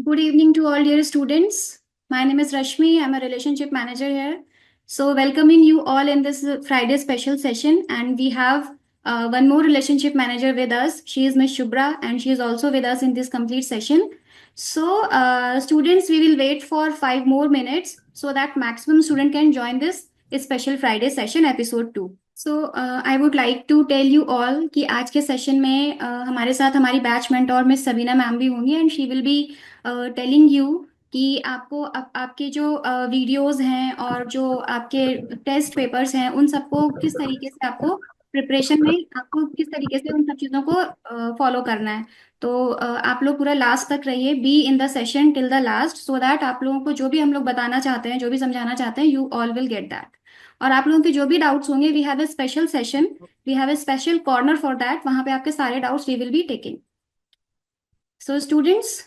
Good evening to all dear students. My name is Rashmi. I'm a relationship manager here. So, welcoming you all in this Friday special session. And we have one more relationship manager with us. She is Miss Shubra, and she is also with us in this complete session. So, students, we will wait for 5 more minutes so that maximum student can join this special Friday session episode 2. So I would like to tell you all कि आज के session में हमारे साथ हमारी batch mentor miss Sabina ma'am भी होंगी and she will be telling you कि आपको आपके जो वीडियोस हैं और जो आपके टेस्ट पेपर्स हैं उन सबको किस तरीके से आपको प्रिपरेशन में आपको किस तरीके से उन सब चीज़ों को फॉलो करना है। तो आप लोग पूरा लास्ट तक रहिए, be in the session till the last so that आप लोगों को जो भी हम लोग बताना चाहते हैं, जो भी समझाना चाहते हैं, you all will get that. और आप लोगों के जो भी डाउट्स होंगे, we have a special session, we have a special corner for that, वहां पे आपके सारे doubts we will be taking. So students,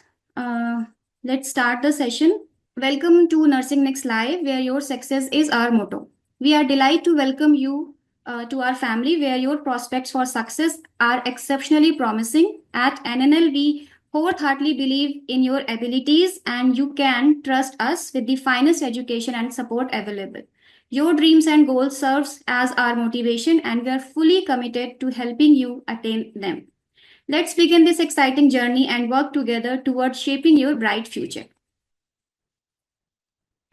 let's start the session. Welcome to Nursing Next Live where your success is our motto. We are delight to welcome you to our family where your prospects for success are exceptionally promising. At NNL, we wholeheartedly believe in your abilities and you can trust us with the finest education and support available. Your dreams and goals serves as our motivation and we are fully committed to helping you attain them. Let's begin this exciting journey and work together towards shaping your bright future.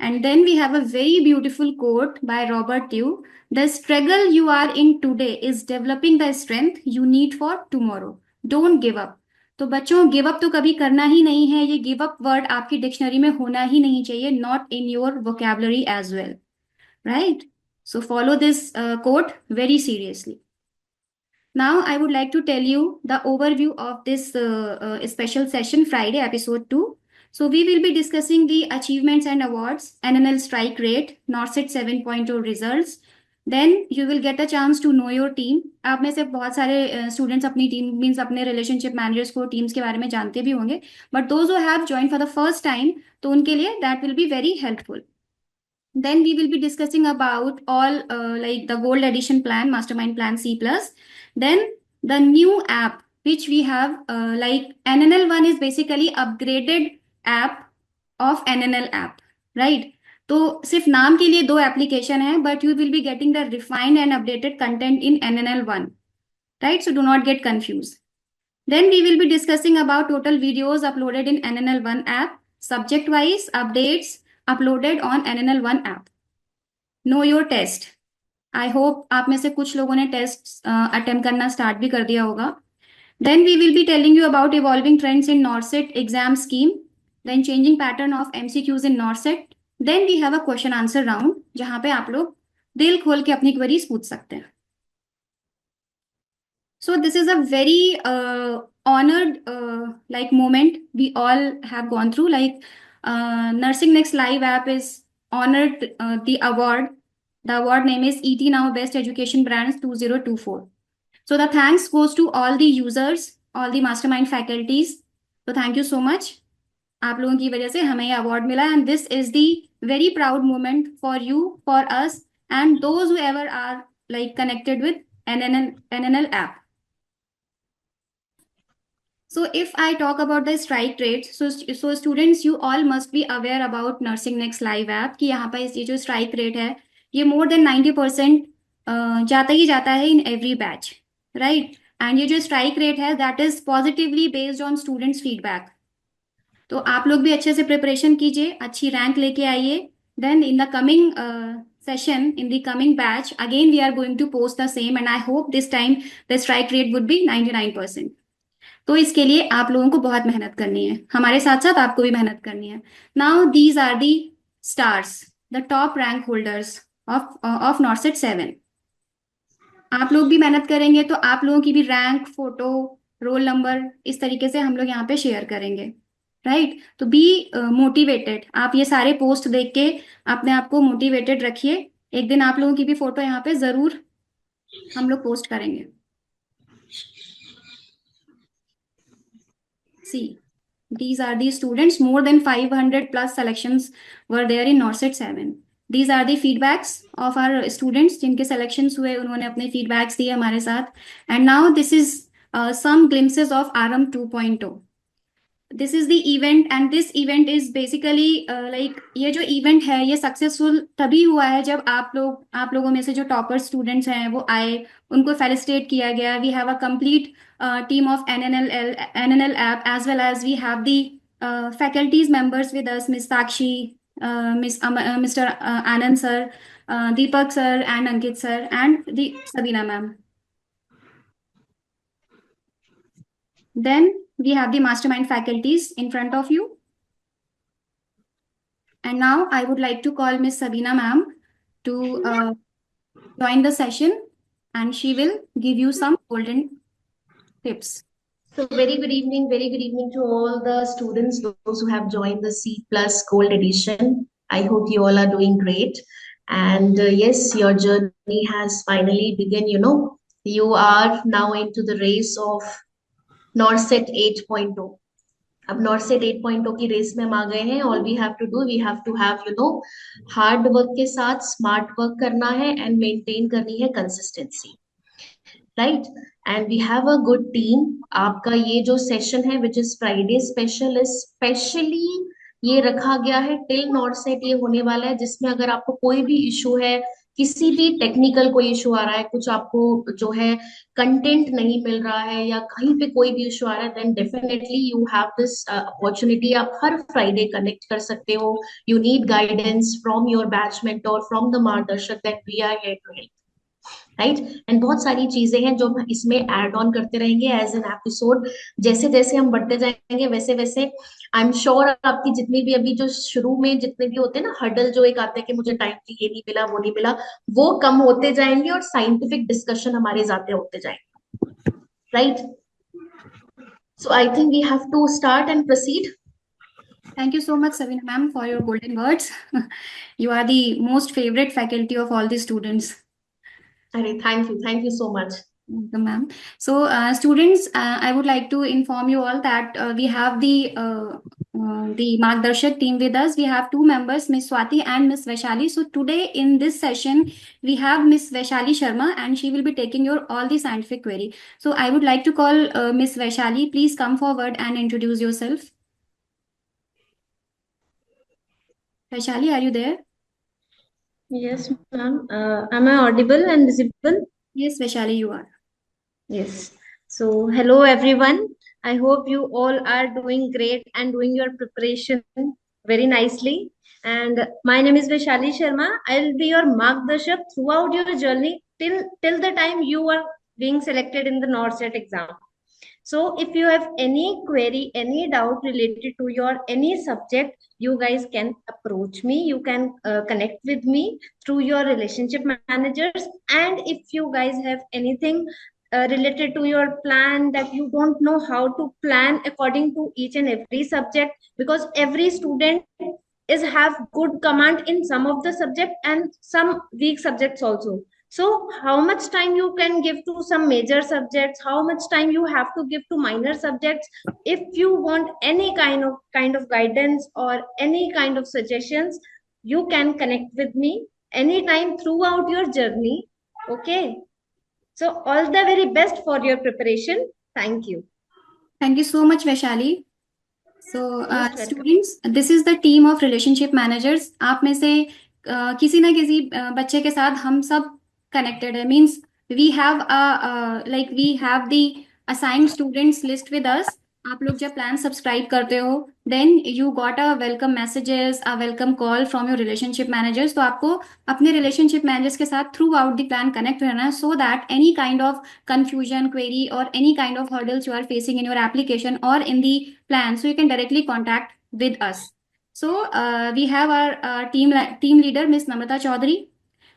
And then we have a very beautiful quote by Robert Tew. The struggle you are in today is developing the strength you need for tomorrow. Don't give up. तो बच्चों, give up तो कभी करना ही नहीं है। ये give up word आपकी dictionary में होना ही नहीं चाहिए, not in your vocabulary as well, right? So follow this quote very seriously. Now I would like to tell you the overview of this special session, Friday episode 2. So we will be discussing the achievements and awards, NNL strike rate, NORCET 7.0 results. Then you will get a chance to know your team. आप में से बहुत सारे students अपनी team means अपने relationship managers को teams के बारे में जानते भी होंगे, but those who have join for the first time, तो उनके लिए that will be very helpful. Then we will be discussing about all like the gold edition plan, mastermind plan C+. Then the new app which we have like NNL1 is basically upgraded app of NNL app, right? तो सिर्फ नाम के लिए दो application है, but you will be getting the refined and updated content in NNL1, right? So do not get confused. Then we will be discussing about total videos uploaded in NNL1 app, subject wise updates uploaded on NNL1 app. Know your test. I hope आप में से कुछ लोगों ने test attempt करना start भी कर दिया होगा. Then we will be telling you about evolving trends in NORCET exam scheme, then changing pattern of MCQs in NORCET. Then we have a question answer round जहां पे आप लोग दिल खोल के अपनी क्वेरीज पूछ सकते हैं. So this is a very honored like moment we all have gone through. Like Nursing Next Live app is honored the award. The award name is ET Now Best Education Brands 2024. So the thanks goes to all the users, all the mastermind faculties. So thank you so much. आप लोगों की वजह से हमें ये award मिला and this is the very proud moment for you, for us and those who ever are like connected with NNL app. So if I talk about the strike rate, so students you all must be aware about Nursing Next Live app कि यहाँ पर ये जो strike rate है ये more than 90% जाता ही जाता है in every batch, right? And ये जो strike rate है that is positively based on students feedback. तो आप लोग भी अच्छे से प्रिपरेशन कीजिए, अच्छी रैंक लेके आइए. Then in the coming session, in the coming batch, again we are going to post the same and I hope this time the strike rate would be 99%. तो इसके लिए आप लोगों को बहुत मेहनत करनी है, हमारे साथ साथ आपको भी मेहनत करनी है. Now these are the stars, the top rank holders of NORCET 7. आप लोग भी मेहनत करेंगे तो आप लोगों की भी रैंक, फोटो, रोल नंबर इस तरीके से हम लोग यहाँ पे शेयर करेंगे, राइट? तो बी मोटिवेटेड. आप ये सारे पोस्ट देख के अपने आप को मोटिवेटेड रखिए. एक दिन आप लोगों की भी फोटो यहाँ पे जरूर हम लोग पोस्ट करेंगे. See, these are the students. More than 500 plus selections were there in NORCET 7. These are the feedbacks of our students जिनके selections हुए, उन्होंने अपने feedbacks दिए हमारे साथ. And now this is some glimpses of RM 2.0. This is the event and this event is basically like ये जो event है ये सक्सेसफुल तभी हुआ है जब आप लोगों में से जो टॉपर स्टूडेंट्स हैं वो आए, उनको फेलिसिटेट किया गया. We have a complete team of NNL app, as well as we have the faculties members with us, Miss Sakshi, Mr. Anand sir, Deepak sir, and Ankit sir, and the Sabina ma'am. Then we have the mastermind faculties in front of you. And now I would like to call Miss Sabina ma'am to join the session, and she will give you some golden tips. So very good evening to all the students, those who have joined the C Plus Gold Edition. I hope you all are doing great. And yes, your journey has finally begun. You are now into the race of NORCET 8.0. अब नॉर्सेट 8.0 की race में हम आ गए हैं. All we have to do, we have to have hard work के साथ smart work करना है एंड मेंटेन करनी है consistency, right. And we have a good team. आपका ये जो सेशन है which is Friday special, is specially ये रखा गया है टिल नॉर्सेट ये होने वाला है, जिसमें अगर आपको कोई भी इशू है, किसी भी टेक्निकल कोई इशू आ रहा है, कुछ आपको जो है कंटेंट नहीं मिल रहा है या कहीं पे कोई भी इशू आ रहा है, then definitely you have this opportunity. आप हर फ्राइडे कनेक्ट कर सकते हो. You need guidance from your batch mentor, from the Margdarshak, that we are here to help, right. And बहुत सारी चीजें हैं जो हम इसमें ऐड ऑन करते रहेंगे एज एन एपिसोड. जैसे जैसे हम बढ़ते जाएंगे वैसे वैसे आई एम श्योर आपकी जितनी भी अभी जो शुरू में जितने भी होते हैं ना हर्डल जो एक आते हैं कि मुझे टाइम ये नहीं मिला वो नहीं मिला, वो कम होते जाएंगे और साइंटिफिक डिस्कशन हमारे ज्यादा होते जाएंगे, right. So I think we have to start and proceed. Thank you so much, Sabina ma'am, for your golden words. You are the most favorite faculty of all the students. Thank you so much. Welcome, ma'am. So, students, I would like to inform you all that we have the Margdarshak team with us. We have two members, Miss Swati and Miss Vaishali. So today in this session, we have Miss Vaishali Sharma, and she will be taking your all the scientific query. So I would like to call Miss Vaishali. Please come forward and introduce yourself. Vaishali, are you there? Yes, ma'am. Am I audible and visible? Yes, Vaishali, you are. Yes. So, hello everyone. I hope you all are doing great and doing your preparation very nicely. And my name is Vaishali Sharma. I'll be your margdarshak throughout your journey till the time you are being selected in the NORCET exam. So if you have any query, any doubt related to your any subject, you guys can approach me. You can connect with me through your relationship managers. And if you guys have anything related to your plan that you don't know how to plan according to each and every subject, because every student is have good command in some of the subject and some weak subjects also. So how much time you can give to some major subjects, how much time you have to give to minor subjects? If you want any kind of guidance or any kind of suggestions, you can connect with me anytime throughout your journey. Okay. So all the very best for your preparation. Thank you. Thank you so much, Vaishali. So, students, this is the team of relationship managers. आप में से किसी ना किसी बच्चे के साथ हम सब connected है. Means we have we have the assigned students list with us. आप लोग जब प्लान सब्सक्राइब करते हो, then you got a welcome messages, a welcome call from your relationship managers. तो आपको अपने रिलेशनशिप मैनेजर्स के साथ throughout the plan connect रहना है, so that any kind of confusion, query, or any kind of hurdles you are facing in your application or in the plan, so you can directly contact with us. So we have our team leader, Miss Namrata Chaudhary,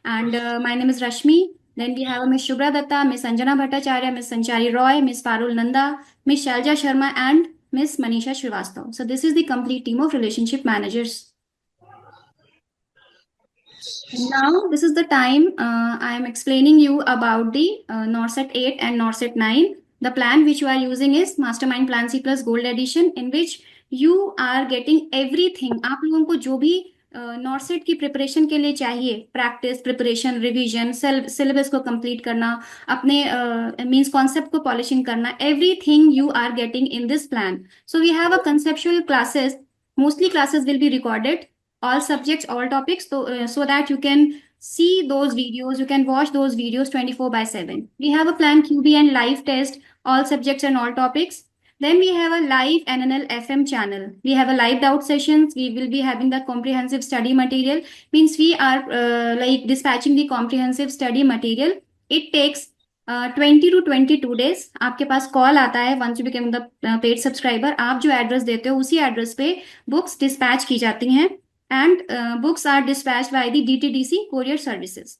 and my name is Rashmi. Then we have Miss Shubhra Datta, Miss Anjana Bhattacharya, Miss Sanchari Roy, Miss Parul Nanda, Miss Shalja Sharma, and Miss Manisha Srivastav. So this is the complete team of relationship managers. Now this is the time I am explaining you about the NORCET 8 and NORCET 9. The plan which you are using is Mastermind Plan C Plus Gold Edition, in which you are getting everything. आप लोगों को जो भी नॉर्सेट की preparation के लिए चाहिए, practice, preparation, revision, syllabus को कंप्लीट करना, अपने मींस कॉन्सेप्ट को पॉलिशिंग करना, everything you are getting in this plan. So we have a conceptual classes. Mostly classes will be recorded, all subjects, all topics, so that you can see those videos, you can watch those videos 24/7. We have a plan QB and live test, all subjects and all topics. Then we have a live NNL FM channel. We have a live doubt sessions. We will be having the comprehensive study material. Means we are like dispatching the comprehensive study material. It takes 20 to 22 days. आपके पास call आता है once you become the paid subscriber. आप जो address देते हो उसी address पे books dispatch की जाती हैं, and books are dispatch by the DTDC courier services.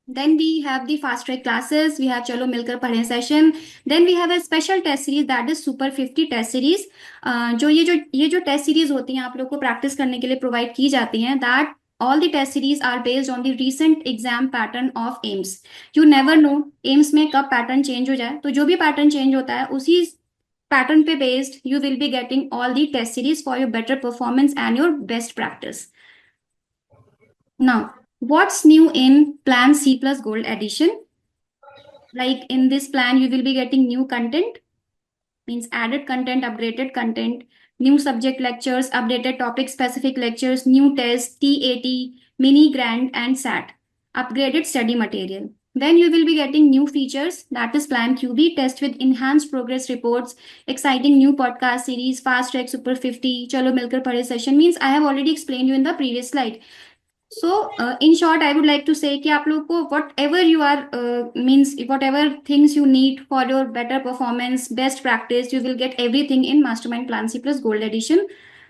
Then we have the fast track classes. We have चलो मिलकर पढ़ें session. Then we have a special test series, that is Super 50 test series. जो test series होती हैं आप लोग को practice करने के लिए प्रोवाइड की जाती हैं, that all the test series are based on the recent exam pattern of AIMS. You never know AIMS में कब पैटर्न चेंज हो जाए, तो जो भी पैटर्न चेंज होता है उसी पैटर्न पे based you will be getting all the test series for your better performance and your best practice. Now, what's new in Plan C plus Gold Edition? Like in this plan, you will be getting new content, means added content, upgraded content, new subject lectures, updated topic specific lectures, new tests, TAT, mini grant, and SAT, upgraded study material. Then you will be getting new features, that is Plan QB, test with enhanced progress reports, exciting new podcast series, fast track super 50, chalo milkar padhe session. Means I have already explained you in the previous slide. So, in short, I would like to say कि आप लोग को whatever you are means whatever things you need for your better performance, best practice, you will get everything in Mastermind Plan C plus Gold Edition.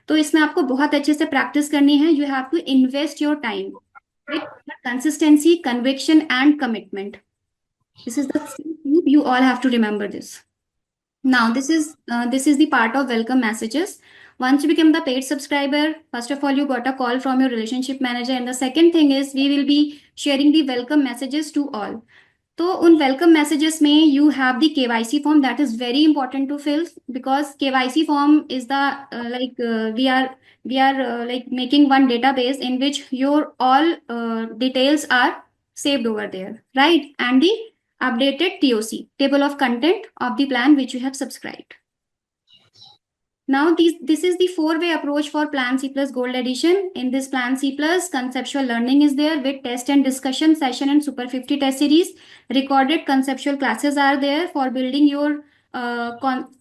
तो इसमें आपको बहुत अच्छे से प्रैक्टिस करनी है. You have to invest your time with consistency, conviction, and commitment. This is the thing you all have to remember this. Now, this is the part of welcome messages. Once you become the paid subscriber, first of all, you got a call from your relationship manager, and the second thing is we will be sharing the welcome messages to all. तो उन welcome messages में you have the KYC form, that is very important to fill, because KYC form is the like we are like making one database in which your all details are saved over there, right? And the updated TOC, table of content of the plan which you have subscribed. Now, this is the four-way approach for Plan C plus Gold Edition. In this Plan C plus, conceptual learning is there with test and discussion session and Super 50 test series. Recorded conceptual classes are there for building your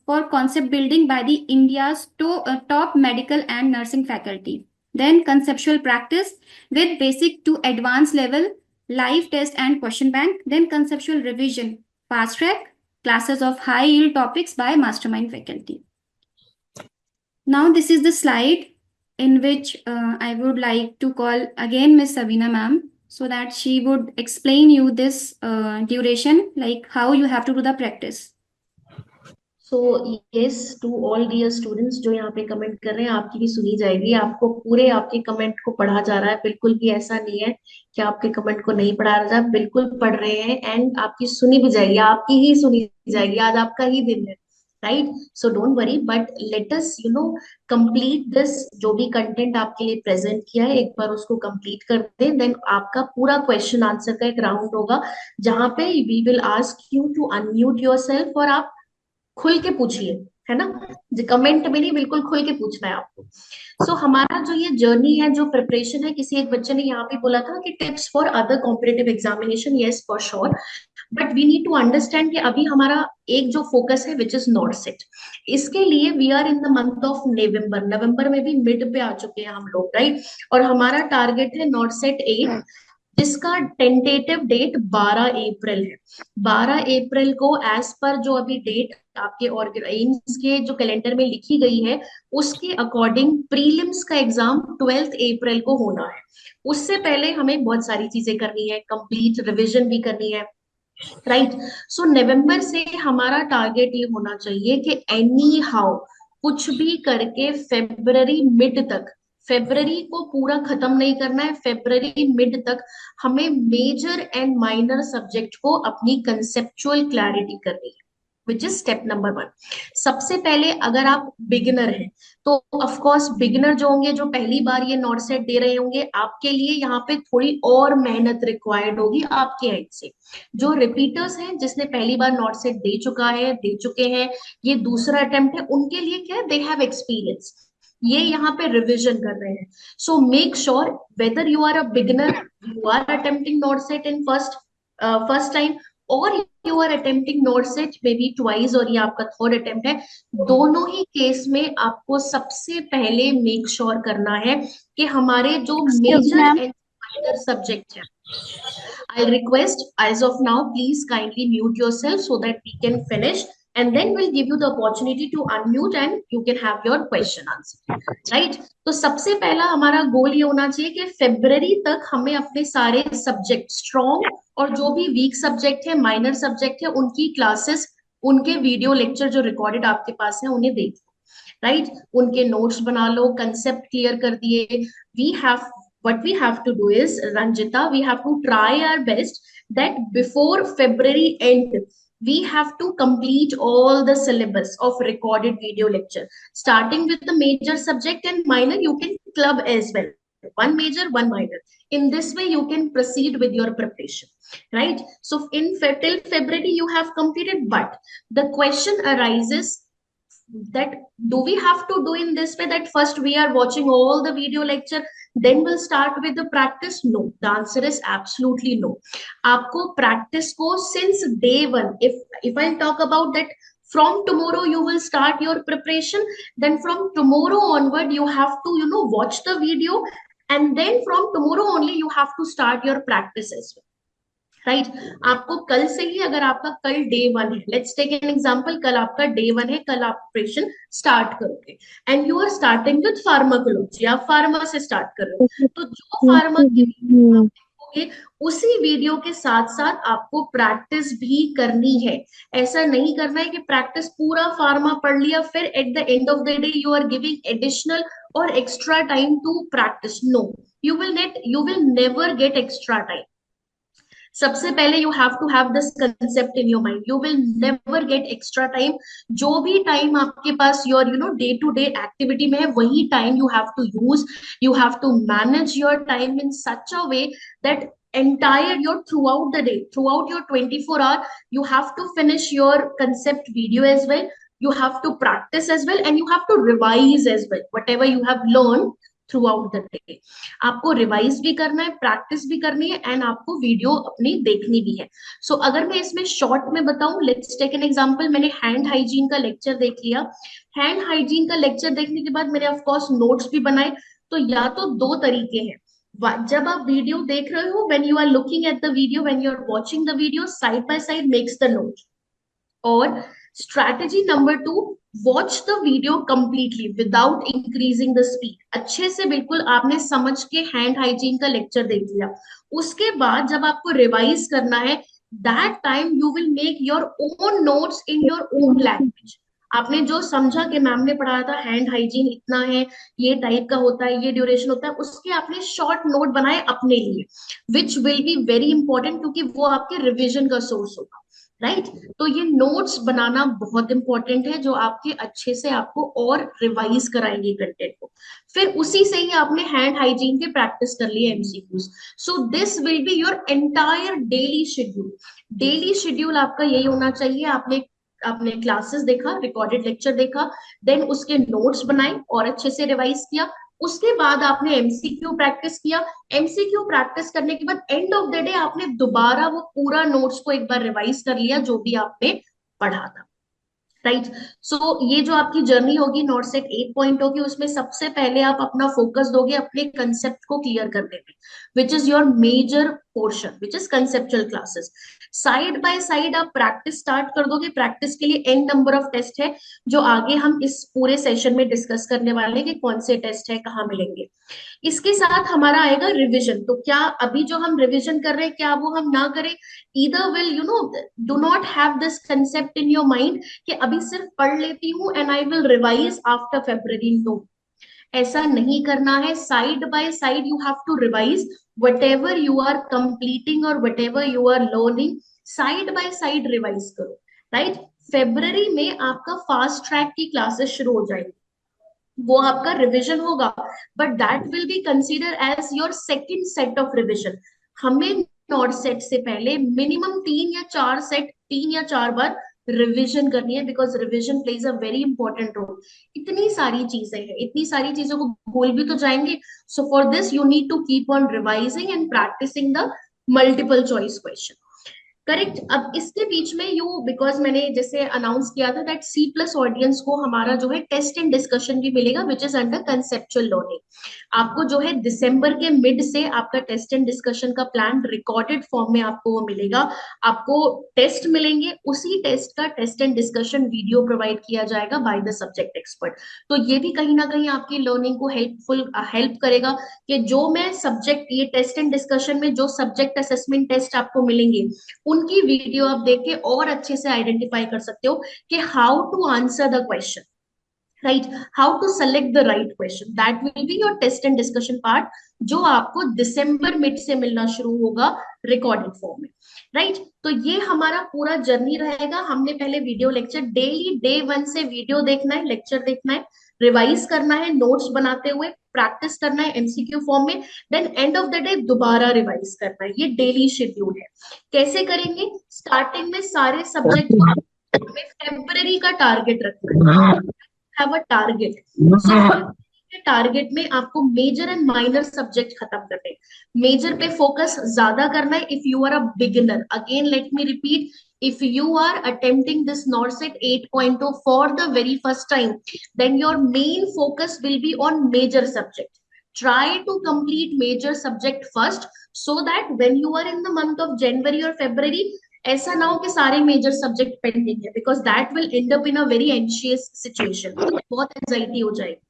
for concept building by the India's top medical and nursing faculty. Then conceptual practice with basic to advanced level, live test and question bank. Then conceptual revision, fast track, classes of high yield topics by mastermind faculty. Now, this is the slide in which I would like to call again Miss Sabina ma'am, so that she would explain you this duration, like how you have to do the practice. So yes, to all dear students जो यहाँ पे comment कर रहे हैं, आपकी भी सुनी जाएगी. आपको पूरे आपके कमेंट को पढ़ा जा रहा है, बिल्कुल भी ऐसा नहीं है कि आपके कमेंट को नहीं पढ़ा जा रहा, बिल्कुल पढ़ रहे हैं एंड आपकी सुनी भी जाएगी, आपकी ही सुनी जाएगी. आज आपका ही दिन है, right? So don't worry, but let us complete this. जो भी कंटेंट आपके लिए प्रेजेंट किया है, एक बार उसको कंप्लीट कर दें. देन आपका पूरा क्वेश्चन आंसर का एक राउंड होगा, जहां पे we will ask you to unmute yourself और आप खुल के पूछिए, है ना? कमेंट में नहीं, बिल्कुल खुल के पूछना है आपको. सो हमारा जो ये जर्नी है, जो प्रिपरेशन है, किसी एक बच्चे ने यहाँ पे बोला था कि tips for other competitive examination. Yes, for sure, but we need to understand कि अभी हमारा एक जो फोकस है विच इज नॉर्सेट. इसके लिए we are in the month of November. नवंबर में भी मिड पे आ चुके हैं हम लोग, राइट? और हमारा टारगेट है नॉर्सेट 8, जिसका टेंटेटिव डेट 12 अप्रैल है. 12 अप्रैल को एज पर जो अभी डेट आपके और एम्स के जो कैलेंडर में लिखी गई है, उसके अकॉर्डिंग प्रीलिम्स का एग्जाम 12 अप्रैल को होना है. उससे पहले हमें बहुत सारी चीजें करनी है, कंप्लीट रिविजन भी करनी है, राइट? सो नवंबर से हमारा टारगेट ये होना चाहिए कि एनी हाउ कुछ भी करके फेब्रवरी मिड तक, फेब्रवरी को पूरा खत्म नहीं करना है, फेब्रवरी मिड तक हमें मेजर एंड माइनर सब्जेक्ट को अपनी कंसेप्चुअल क्लैरिटी करनी है. Which is step number 1। सबसे पहले अगर आप बिगिनर हैं तो ऑफ कोर्स बिगिनर जो होंगे, जो पहली बार ये नॉट सेट दे रहे होंगे, आपके लिए यहाँ पे थोड़ी और मेहनत रिक्वायर्ड होगी आपके एंड से। जो रिपीटर्स हैं, जिसने पहली बार नॉट सेट दे चुके हैं, ये दूसरा अटेम्प्ट है, उनके लिए क्या है, दे हैव एक्सपीरियंस, ये यहाँ पे रिविजन कर रहे हैं। So make sure whether you are a beginner, you are attempting NORCET in first time, और you are attempting NORCET maybe twice, और ये आपका थर्ड अटेम्प्ट है, दोनों ही केस में आपको सबसे पहले मेक श्योर करना है कि हमारे जो Excuse major ma'am. And minor subject है, I'll request as of now, please kindly mute yourself so that we can finish, and then we'll give you the opportunity to unmute and you can have your question answered. Right? तो सबसे पहला हमारा गोल ये होना चाहिए कि फेब्रवरी तक हमें अपने सारे सब्जेक्ट स्ट्रॉन्ग, और जो भी वीक सब्जेक्ट है, माइनर सब्जेक्ट है, उनकी क्लासेस, उनके वीडियो लेक्चर जो रिकॉर्डेड आपके पास है उन्हें देख लो। राइट? उनके नोट्स बना लो, कंसेप्ट क्लियर कर दिए। We have what we have to do is, Ranjita, we have to try our best that before February end, we have to complete all the syllabus of recorded video lecture, starting with the major subject, and minor you can club as well. One major, one minor. In this way, you can proceed with your preparation. Right? So, till February, you have completed, but the question arises that do we have to do in this way, that first we are watching all the video lecture, then we'll start with the practice? No, the answer is absolutely no. आपको practice को since day one, if I talk about that, from tomorrow you will start your preparation, then from tomorrow onward you have to watch the video, and then from tomorrow only you have to start your practice as well. Right? आपको कल से ही, अगर आपका कल day 1 है, let's take an example, कल आपका day 1 है, कल आप प्रिपरेशन स्टार्ट करोगे, and you are starting with pharmacology, आप फार्मा से स्टार्ट कर रहे हो, तो जो फार्मा की वीडियो आप देखोगे, उसी वीडियो के साथ साथ आपको प्रैक्टिस भी करनी है। ऐसा नहीं करना है कि प्रैक्टिस पूरा फार्मा पढ़ लिया, फिर at the end of the day you are giving additional और extra time to practice. No, you will never get extra time. सबसे पहले you have to have this concept in your mind, you will never get extra time. जो भी time आपके पास your day to day activity में है, वही time you have to use, you have to manage your time in such a way that entire your throughout the day, throughout your 24 hour, you have to finish your concept video as well, you have to practice as well, and you have to revise as well whatever you have learned through out the day. आपको revise भी करना है, practice भी करनी है, and आपको video अपनी देखनी भी है। सो अगर मैं इसमें शॉर्ट में बताऊं, लेट्स टेक एन एग्जांपल, मैंने हैंड हाइजीन का लेक्चर देख लिया। हैंड हाइजीन का लेक्चर देखने के बाद मैंने ऑफ कोर्स नोट्स भी बनाए। तो या तो दो तरीके हैं, जब आप वीडियो देख रहे हो, when you are looking at the video, when you are watching the video, side by side makes the note. और strategy number 2, watch the video completely without increasing the speed. अच्छे से बिल्कुल आपने समझ के हैंड हाइजीन का lecture देख लिया, उसके बाद जब आपको रिवाइज करना है, that time you will make your own notes in your own language. आपने जो समझा कि मैम ने पढ़ाया था हैंड हाइजीन इतना है, ये टाइप का होता है, ये ड्यूरेशन होता है, उसके आपने शॉर्ट नोट बनाए अपने लिए, which will be very important, क्योंकि वो आपके रिविजन का सोर्स होगा। राइट? तो ये नोट्स बनाना बहुत इंपॉर्टेंट है, जो आपके अच्छे से आपको और रिवाइज कराएंगे कंटेंट को। फिर उसी से ही आपने हैंड हाइजीन के प्रैक्टिस कर लिए MCQs. So this will be your entire daily schedule. Daily schedule आपका यही होना चाहिए, आपने आपने क्लासेस देखा, रिकॉर्डेड लेक्चर देखा, देन उसके नोट्स बनाए और अच्छे से रिवाइज किया, उसके बाद आपने एमसीक्यू प्रैक्टिस किया, एमसीक्यू प्रैक्टिस करने के बाद एंड ऑफ द डे आपने दोबारा वो पूरा नोट्स को एक बार रिवाइज कर लिया जो भी आपने पढ़ा था। राइट? सो ये जो आपकी जर्नी होगी नॉट सेट 8 होगी, उसमें सबसे पहले आप अपना फोकस दोगे अपने कंसेप्ट को क्लियर करने में, which is your major portion, which is conceptual classes. Side by side आप प्रैक्टिस स्टार्ट कर दोगे। प्रैक्टिस के लिए एन नंबर ऑफ टेस्ट है, जो आगे हम इस पूरे सेशन में डिस्कस करने वाले हैं कि कौन से टेस्ट है, कहाँ मिलेंगे। इसके साथ हमारा आएगा रिविजन। तो क्या अभी जो हम रिविजन कर रहे हैं, क्या वो हम ना करें? either will do not have this concept in your mind कि अभी सिर्फ पढ़ लेती हूँ and I will revise after February. No, ऐसा नहीं करना है। Side by side you have to revise whatever you are completing or whatever you are learning, side by side revise करो। राइट? फेब्रवरी में आपका फास्ट ट्रैक की classes शुरू हो जाएंगी, वो आपका रिवीजन होगा, but that will be consider as your second set of revision. हमें नॉर्थ सेट से पहले मिनिमम 3 या 4 सेट, 3 या 4 बार रिवीजन करनी है, because revision plays a very important role. इतनी सारी चीजें हैं, इतनी सारी चीजों को भूल भी तो जाएंगे। So for this you need to keep on revising and practicing the multiple choice question. Correct. अब इसके बीच में यू, बिकॉज मैंने जैसे अनाउंस किया था दैट सी प्लस ऑडियंस को हमारा जो है टेस्ट एंड डिस्कशन भी मिलेगा, which is under conceptual learning. आपको जो है दिसंबर के मिड से आपका टेस्ट एंड डिस्कशन का प्लान रिकॉर्डेड फॉर्म में आपको वो मिलेगा। आपको टेस्ट मिलेंगे, उसी टेस्ट का test and discussion video provide किया जाएगा बाय द सब्जेक्ट एक्सपर्ट। तो ये भी कहीं ना कहीं आपकी लर्निंग को हेल्प करेगा कि जो मैं सब्जेक्ट, ये टेस्ट एंड डिस्कशन में जो सब्जेक्ट असेसमेंट टेस्ट आपको मिलेंगे, उनकी वीडियो आप देख के और अच्छे से आइडेंटिफाई कर सकते हो कि how to answer the question, right, how to select the right question. That will be your test and discussion part, जो आपको दिसंबर मिड से मिलना शुरू होगा रिकॉर्डेड फॉर्म में, राइट। तो ये हमारा पूरा जर्नी रहेगा। हमने पहले वीडियो लेक्चर डेली डे 1 से वीडियो देखना है, लेक्चर देखना है, रिवाइज करना है नोट्स बनाते हुए, प्रैक्टिस करना है एमसीक्यू फॉर्म में, then end of the day दोबारा रिवाइज करना है। ये डेली शेड्यूल है। कैसे करेंगे? स्टार्टिंग में सारे सब्जेक्ट को हमें टेम्पररी का टारगेट रखना है, have a target. So target में आपको मेजर एंड माइनर सब्जेक्ट खत्म करने हैं। मेजर पे फोकस ज्यादा करना है if you are a beginner. Again let me repeat, if you are attempting this NORCET 8.2 for the very first time, then your main focus will be on major subject. Try to complete major subject first, so that when you are in the month of January or February, ऐसा ना हो कि सारे major subject pending है, because that will end up in a very anxious situation, बहुत anxiety हो जाएगी,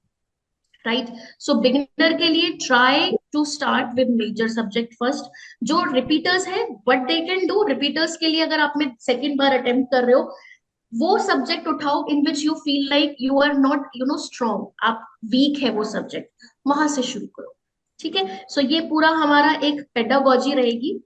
right. So beginner के लिए try to start with major subject first. जो रिपीटर्स है, what they can do, repeaters के लिए अगर आप में सेकेंड बार अटेम्प्ट कर रहे हो, वो सब्जेक्ट उठाओ in which you feel like you are not strong, आप वीक है वो सब्जेक्ट, वहां से शुरू करो, ठीक है। सो ये पूरा हमारा एक पेडागोजी रहेगी,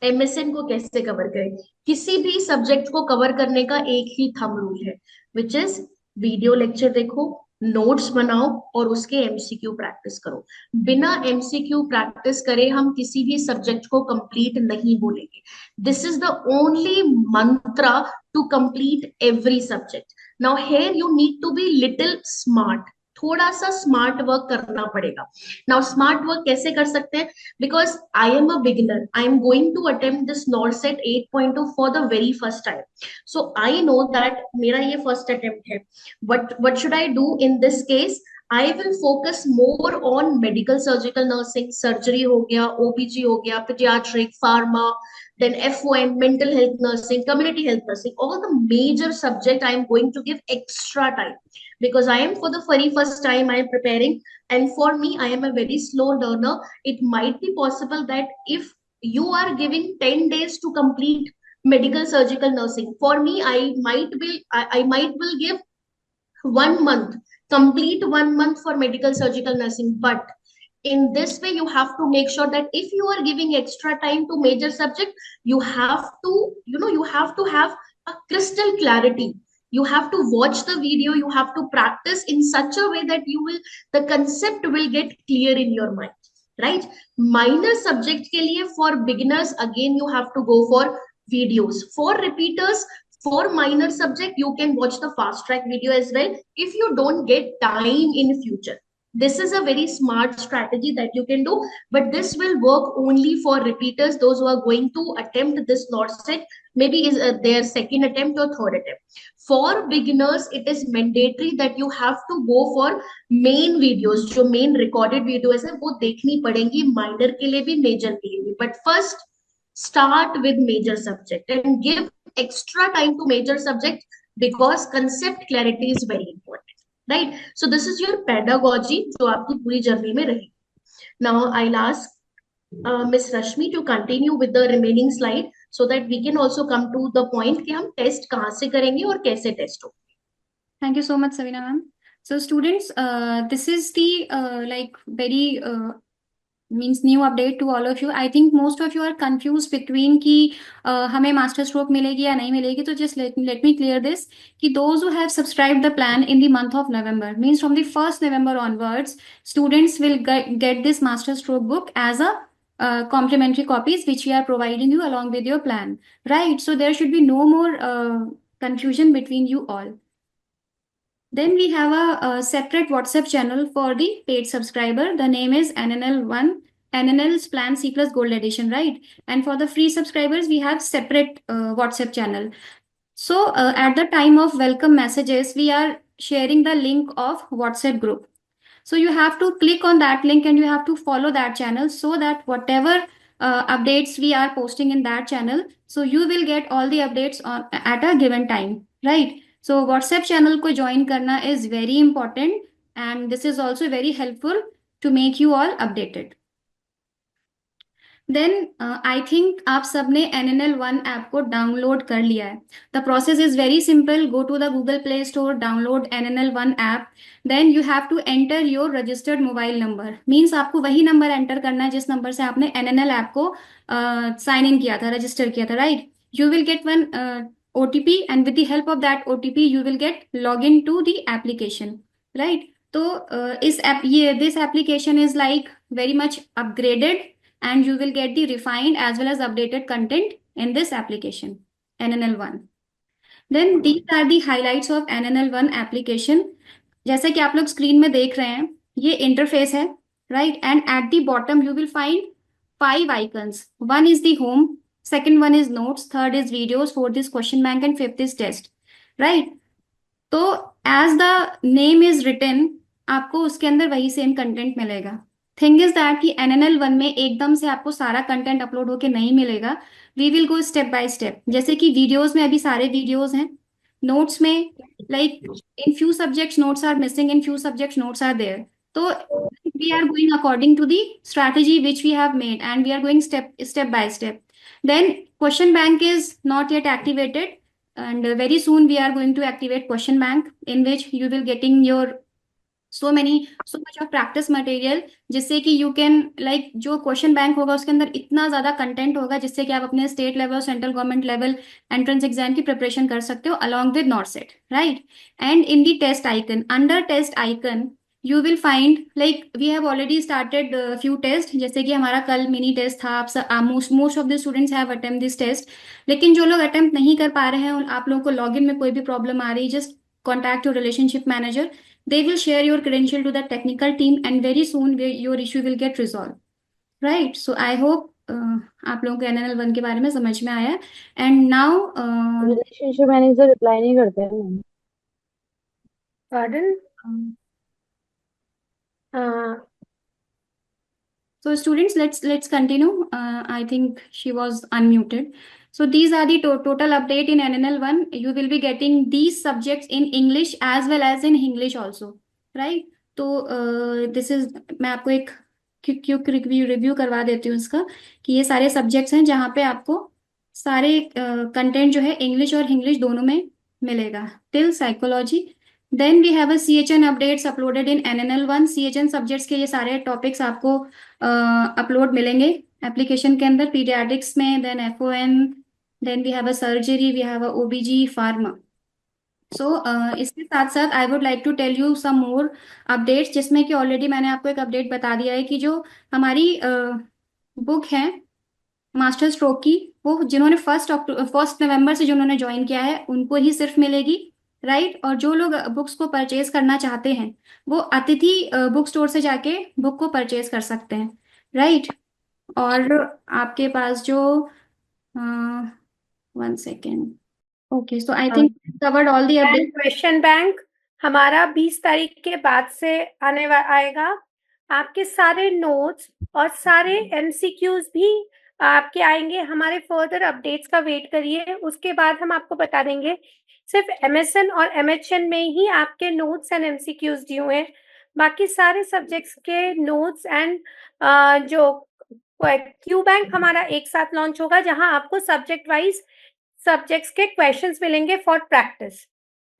एमएसएन को कैसे कवर करें। किसी भी सब्जेक्ट को कवर करने का एक ही थंब रूल है, विच इज वीडियो लेक्चर देखो, नोट्स बनाओ और उसके एमसीक्यू प्रैक्टिस करो। बिना एमसीक्यू प्रैक्टिस करे हम किसी भी सब्जेक्ट को कंप्लीट नहीं बोलेंगे। This is the only mantra to complete every subject. Now here you need to be little smart, थोड़ा सा स्मार्ट वर्क करना पड़ेगा। नाउ स्मार्ट वर्क कैसे कर सकते हैं? Because I am a beginner, I am going to attempt this NORCET 8.2 for the very first time. So I know that मेरा ये first attempt है. What should I do in this case? I will focus more on medical surgical nursing, surgery हो गया, OPG हो गया, pediatric, pharma, then FOM, mental health nursing, community health nursing, all the major subject I am going to give extra time, because I am for the very first time I am preparing, and for me I am a very slow learner. It might be possible that if you are giving 10 days to complete medical surgical nursing, for me I might will give 1 month, complete 1 month for medical surgical nursing. But in this way you have to make sure that if you are giving extra time to major subject, you have to, you have to have a crystal clarity. You have to watch the video, you have to practice in such a way that you will, the concept will get clear in your mind, right? Minor subject ke liye, for beginners, again you have to go for videos. For repeaters, for minor subject, you can watch the fast track video as well if you don't get time in future. This is a very smart strategy that you can do, but this will work only for repeaters, those who are going to attempt this NORCET, maybe is their second attempt or third attempt. For beginners, it is mandatory that you have to go for main videos. जो main recorded videos है वो देखनी पड़ेंगी, minor के लिए भी major के लिए भी। But first start with major subject and give extra time to major subject, because concept clarity is very important, right? So this is your pedagogy जो आपकी पूरी जर्नी में रहेगी। Now I'll ask Miss Rashmi to continue with the remaining slide, so that we can also come to the point कि हम test कहाँ से करेंगे और कैसे टेस्ट हो। Thank you so much, Savina ma'am. So students, this is the like very means new update to all of you. I think most of you are confuse between कि हमें मास्टर स्ट्रोक मिलेगी या नहीं मिलेगी. तो just let me clear this कि those who have subscribe the plan in the month of November, means from the 1st November onwards, students will get this master stroke book as a complimentary copies which we are providing you along with your plan, right? So there should be no more confusion between you all. Then we have a separate WhatsApp channel for the paid subscriber. The name is NNL1, NNL's Plan C Plus Gold Edition, right? And for the free subscribers, we have separate WhatsApp channel. So at the time of welcome messages, we are sharing the link of WhatsApp group. So you have to click on that link and you have to follow that channel so that whatever updates we are posting in that channel, so you will get all the updates on at a given time, right? So WhatsApp channel ko join karna is very important, and this is also very helpful to make you all updated. Then I think आप सबने NNL1 app को download कर लिया है. The process is very simple. Go to the Google Play Store, download NNL1 app. Then you have to enter your registered mobile number. Means आपको वही number enter करना है जिस नंबर से आपने NNL ऐप को साइन इन किया था, रजिस्टर किया था, right? You will get one OTP and with the help of that OTP you will get login to the application, right? तो इस ऐप ये this application is like very much upgraded and you will get the refined as well as updated content in this application, NNL1. Then these are the highlights of NNL1 application. जैसे कि आप लोग screen में देख रहे हैं, ये interface है, right? And at the bottom you will find 5 icons. One is the home, second one is notes, third is videos, fourth is question bank and fifth is test, right? तो as the name is written, आपको उसके अंदर वही same content मिलेगा. Thing is that कि NNL1 में एकदम से आपको सारा कंटेंट अपलोड होके नहीं मिलेगा. We will go step by step. जैसे कि वीडियोस में अभी सारे वीडियोस हैं. नोट्स में like in few subjects notes are missing, in few subjects notes are there. तो we are going according to the strategy which we have made and we are going step by step. Then question bank is not yet activated, and very soon we are going to activate question bank in which you will getting your so much of practice material, जिससे कि you can like जो question bank होगा उसके अंदर इतना ज्यादा content होगा जिससे कि आप अपने state level, central government level entrance exam की प्रिपरेशन कर सकते हो along with NORCET, right? And in the test icon, under test icon you will find like we have already started few tests. जैसे कि हमारा कल मिनी टेस्ट था. आप most of the students have attempt this test. लेकिन जो लोग attempt नहीं कर पा रहे हैं, आप लोगों को लॉगिन में कोई भी प्रॉब्लम आ रही, just contact your relationship manager. They will share your credential to the technical team and very soon your issue will get resolved, right? So I hope आप लोगों को NNL1 के बारे में समझ में आया. And now relationship manager reply नहीं करते हैं ma'am. Pardon? so students, let's continue. I think she was unmuted. So these are the total update in NNL1. You will be getting these subjects in English as well as in English also, right? तो this is मैं आपको एक quick review करवा देती हूँ इसका कि ये सारे सब्जेक्ट्स हैं जहाँ पे आपको सारे कंटेंट जो है इंग्लिश और इंग्लिश दोनों में मिलेगा till psychology. Then we have a CHN updates uploaded in NNL1. CHN subjects के ये सारे टॉपिक्स आपको अपलोड मिलेंगे एप्लीकेशन के अंदर. पीडियाट्रिक्स में, then FON, then we have a surgery, we have a OBG, pharma. So इसके साथ साथ I would like to tell you some more updates, जिसमें कि ऑलरेडी मैंने आपको एक अपडेट बता दिया है कि जो हमारी बुक है मास्टर स्ट्रोक की, वो जिन्होंने 1st November से जिन्होंने ज्वाइन किया है उनको ही सिर्फ मिलेगी, राइट? और जो लोग बुक्स को परचेज करना चाहते हैं वो अतिथि बुक स्टोर से जाके बुक को परचेज कर सकते हैं, राइट? और आपके पास जो 1 second. Okay, so I think covered all the update. Question bank हमारा 20 तारीख के बाद से आएगा. आपके सारे नोट्स और सारे MCQs भी आपके आएंगे. हमारे फर्दर अपडेट्स का वेट करिए, उसके बाद हम आपको बता देंगे. सिर्फ MSN और MHN में ही आपके नोट्स एंड MCQs ड्यू हैं. बाकी सारे सब्जेक्ट्स के नोट्स एंड जो क्यू बैंक हमारा एक साथ लॉन्च होगा, जहां आपको सब्जेक्ट वाइज सब्जेक्ट्स के क्वेश्चंस मिलेंगे फॉर प्रैक्टिस,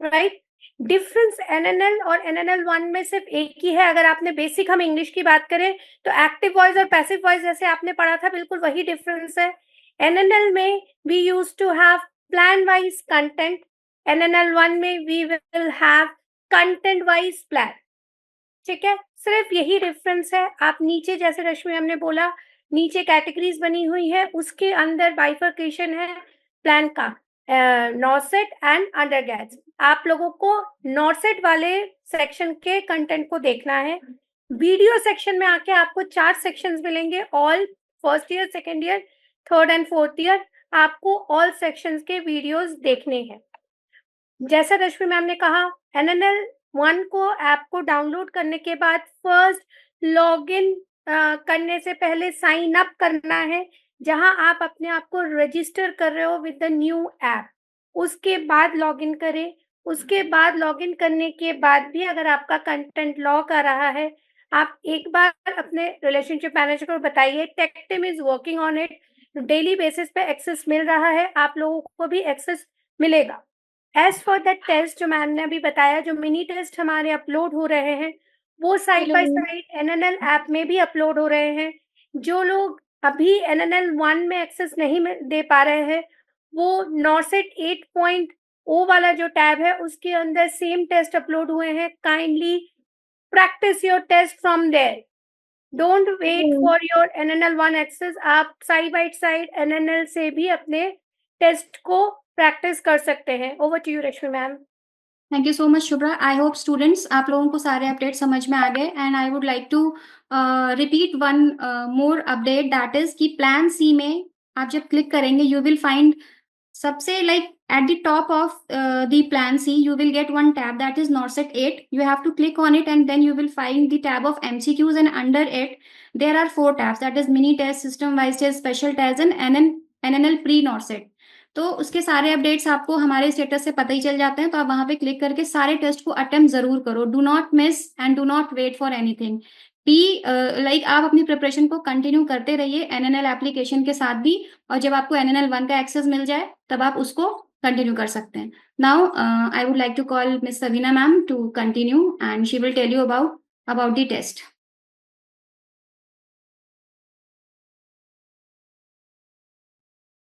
राइट? डिफरेंस एनएनएल और एनएनएल 1 में सिर्फ एक ही है। अगर आपने बेसिक हम इंग्लिश की बात करें तो एक्टिव वॉइस और पैसिव वॉइस जैसे आपने पढ़ा था बिल्कुल वही डिफरेंस है। एनएनएल में we use to have plan wise content, NNL 1 में we will have content wise plan. ठीक है, सिर्फ यही डिफरेंस है। आप नीचे जैसे रश्मि हमने बोला नीचे कैटेगरीज बनी हुई है, उसके अंदर बाइफर्केशन है प्लान का, नॉर्सेट एंड अंडरग्रेड। आप लोगों को नॉर्सेट वाले सेक्शन के कंटेंट को देखना है। वीडियो सेक्शन में आके आपको 4 सेक्शंस मिलेंगे, all first year, second year, third and fourth year. आपको ऑल सेक्शंस के वीडियोस देखने हैं। जैसा रश्मि मैम ने कहा, एनएनएल 1 को ऐप को डाउनलोड करने के बाद फर्स्ट लॉगिन करने से पहले साइन अप करना है, जहां आप अपने आप को रजिस्टर कर रहे हो विद द न्यू ऐप। उसके बाद लॉगिन करें। उसके बाद लॉगिन करने के बाद भी अगर आपका कंटेंट लॉक आ रहा है, आप एक बार अपने रिलेशनशिप मैनेजर को बताइए। Tech team is working on it. Daily basis पे एक्सेस मिल रहा है, आप लोगों को भी एक्सेस मिलेगा। एज फॉर द टेस्ट जो मैम ने अभी बताया, जो मिनी टेस्ट हमारे अपलोड हो रहे हैं वो साइड बाय साइड एनएनएल ऐप में भी अपलोड हो रहे हैं। जो लोग अभी एनएनएल 1 में एक्सेस नहीं दे पा रहे हैं, वो नॉर्सेट 8.0 वाला जो टैब है उसके अंदर सेम टेस्ट अपलोड हुए हैं। Kindly practice your test from there. Don't wait for your NNL 1 access. आप साइड बाय साइड एनएनएल से भी अपने टेस्ट को प्रैक्टिस कर सकते हैं। Over to you Rashmi ma'am. Thank you so much Shubhra. I hope students आप लोगों को सारे अपडेट समझ में आ गए, and I would like to repeat one more update, that is कि प्लान सी में आप जब क्लिक करेंगे यू विल फाइंड सबसे like at the top of the plan C you will get one tab that is Norset 8. You have to click on it and then you will find the tab of MCQs, and under it there are 4 tabs, that is mini test, system wise test, special test and NNL pre Norset. तो उसके सारे updates आपको हमारे status से पता ही चल जाते हैं, तो आप वहां पे क्लिक करके सारे टेस्ट को अटेम्प्ट जरूर करो। Do not miss and do not wait for anything. Be like आप अपनी प्रिपरेशन को कंटिन्यू करते रहिए एनएनएल एप्लीकेशन के साथ भी, और जब आपको एनएनएल 1 का एक्सेस मिल जाए तब आप उसको कंटिन्यू कर सकते हैं। Now I would like to call miss Savina ma'am to continue and she will tell you about the test.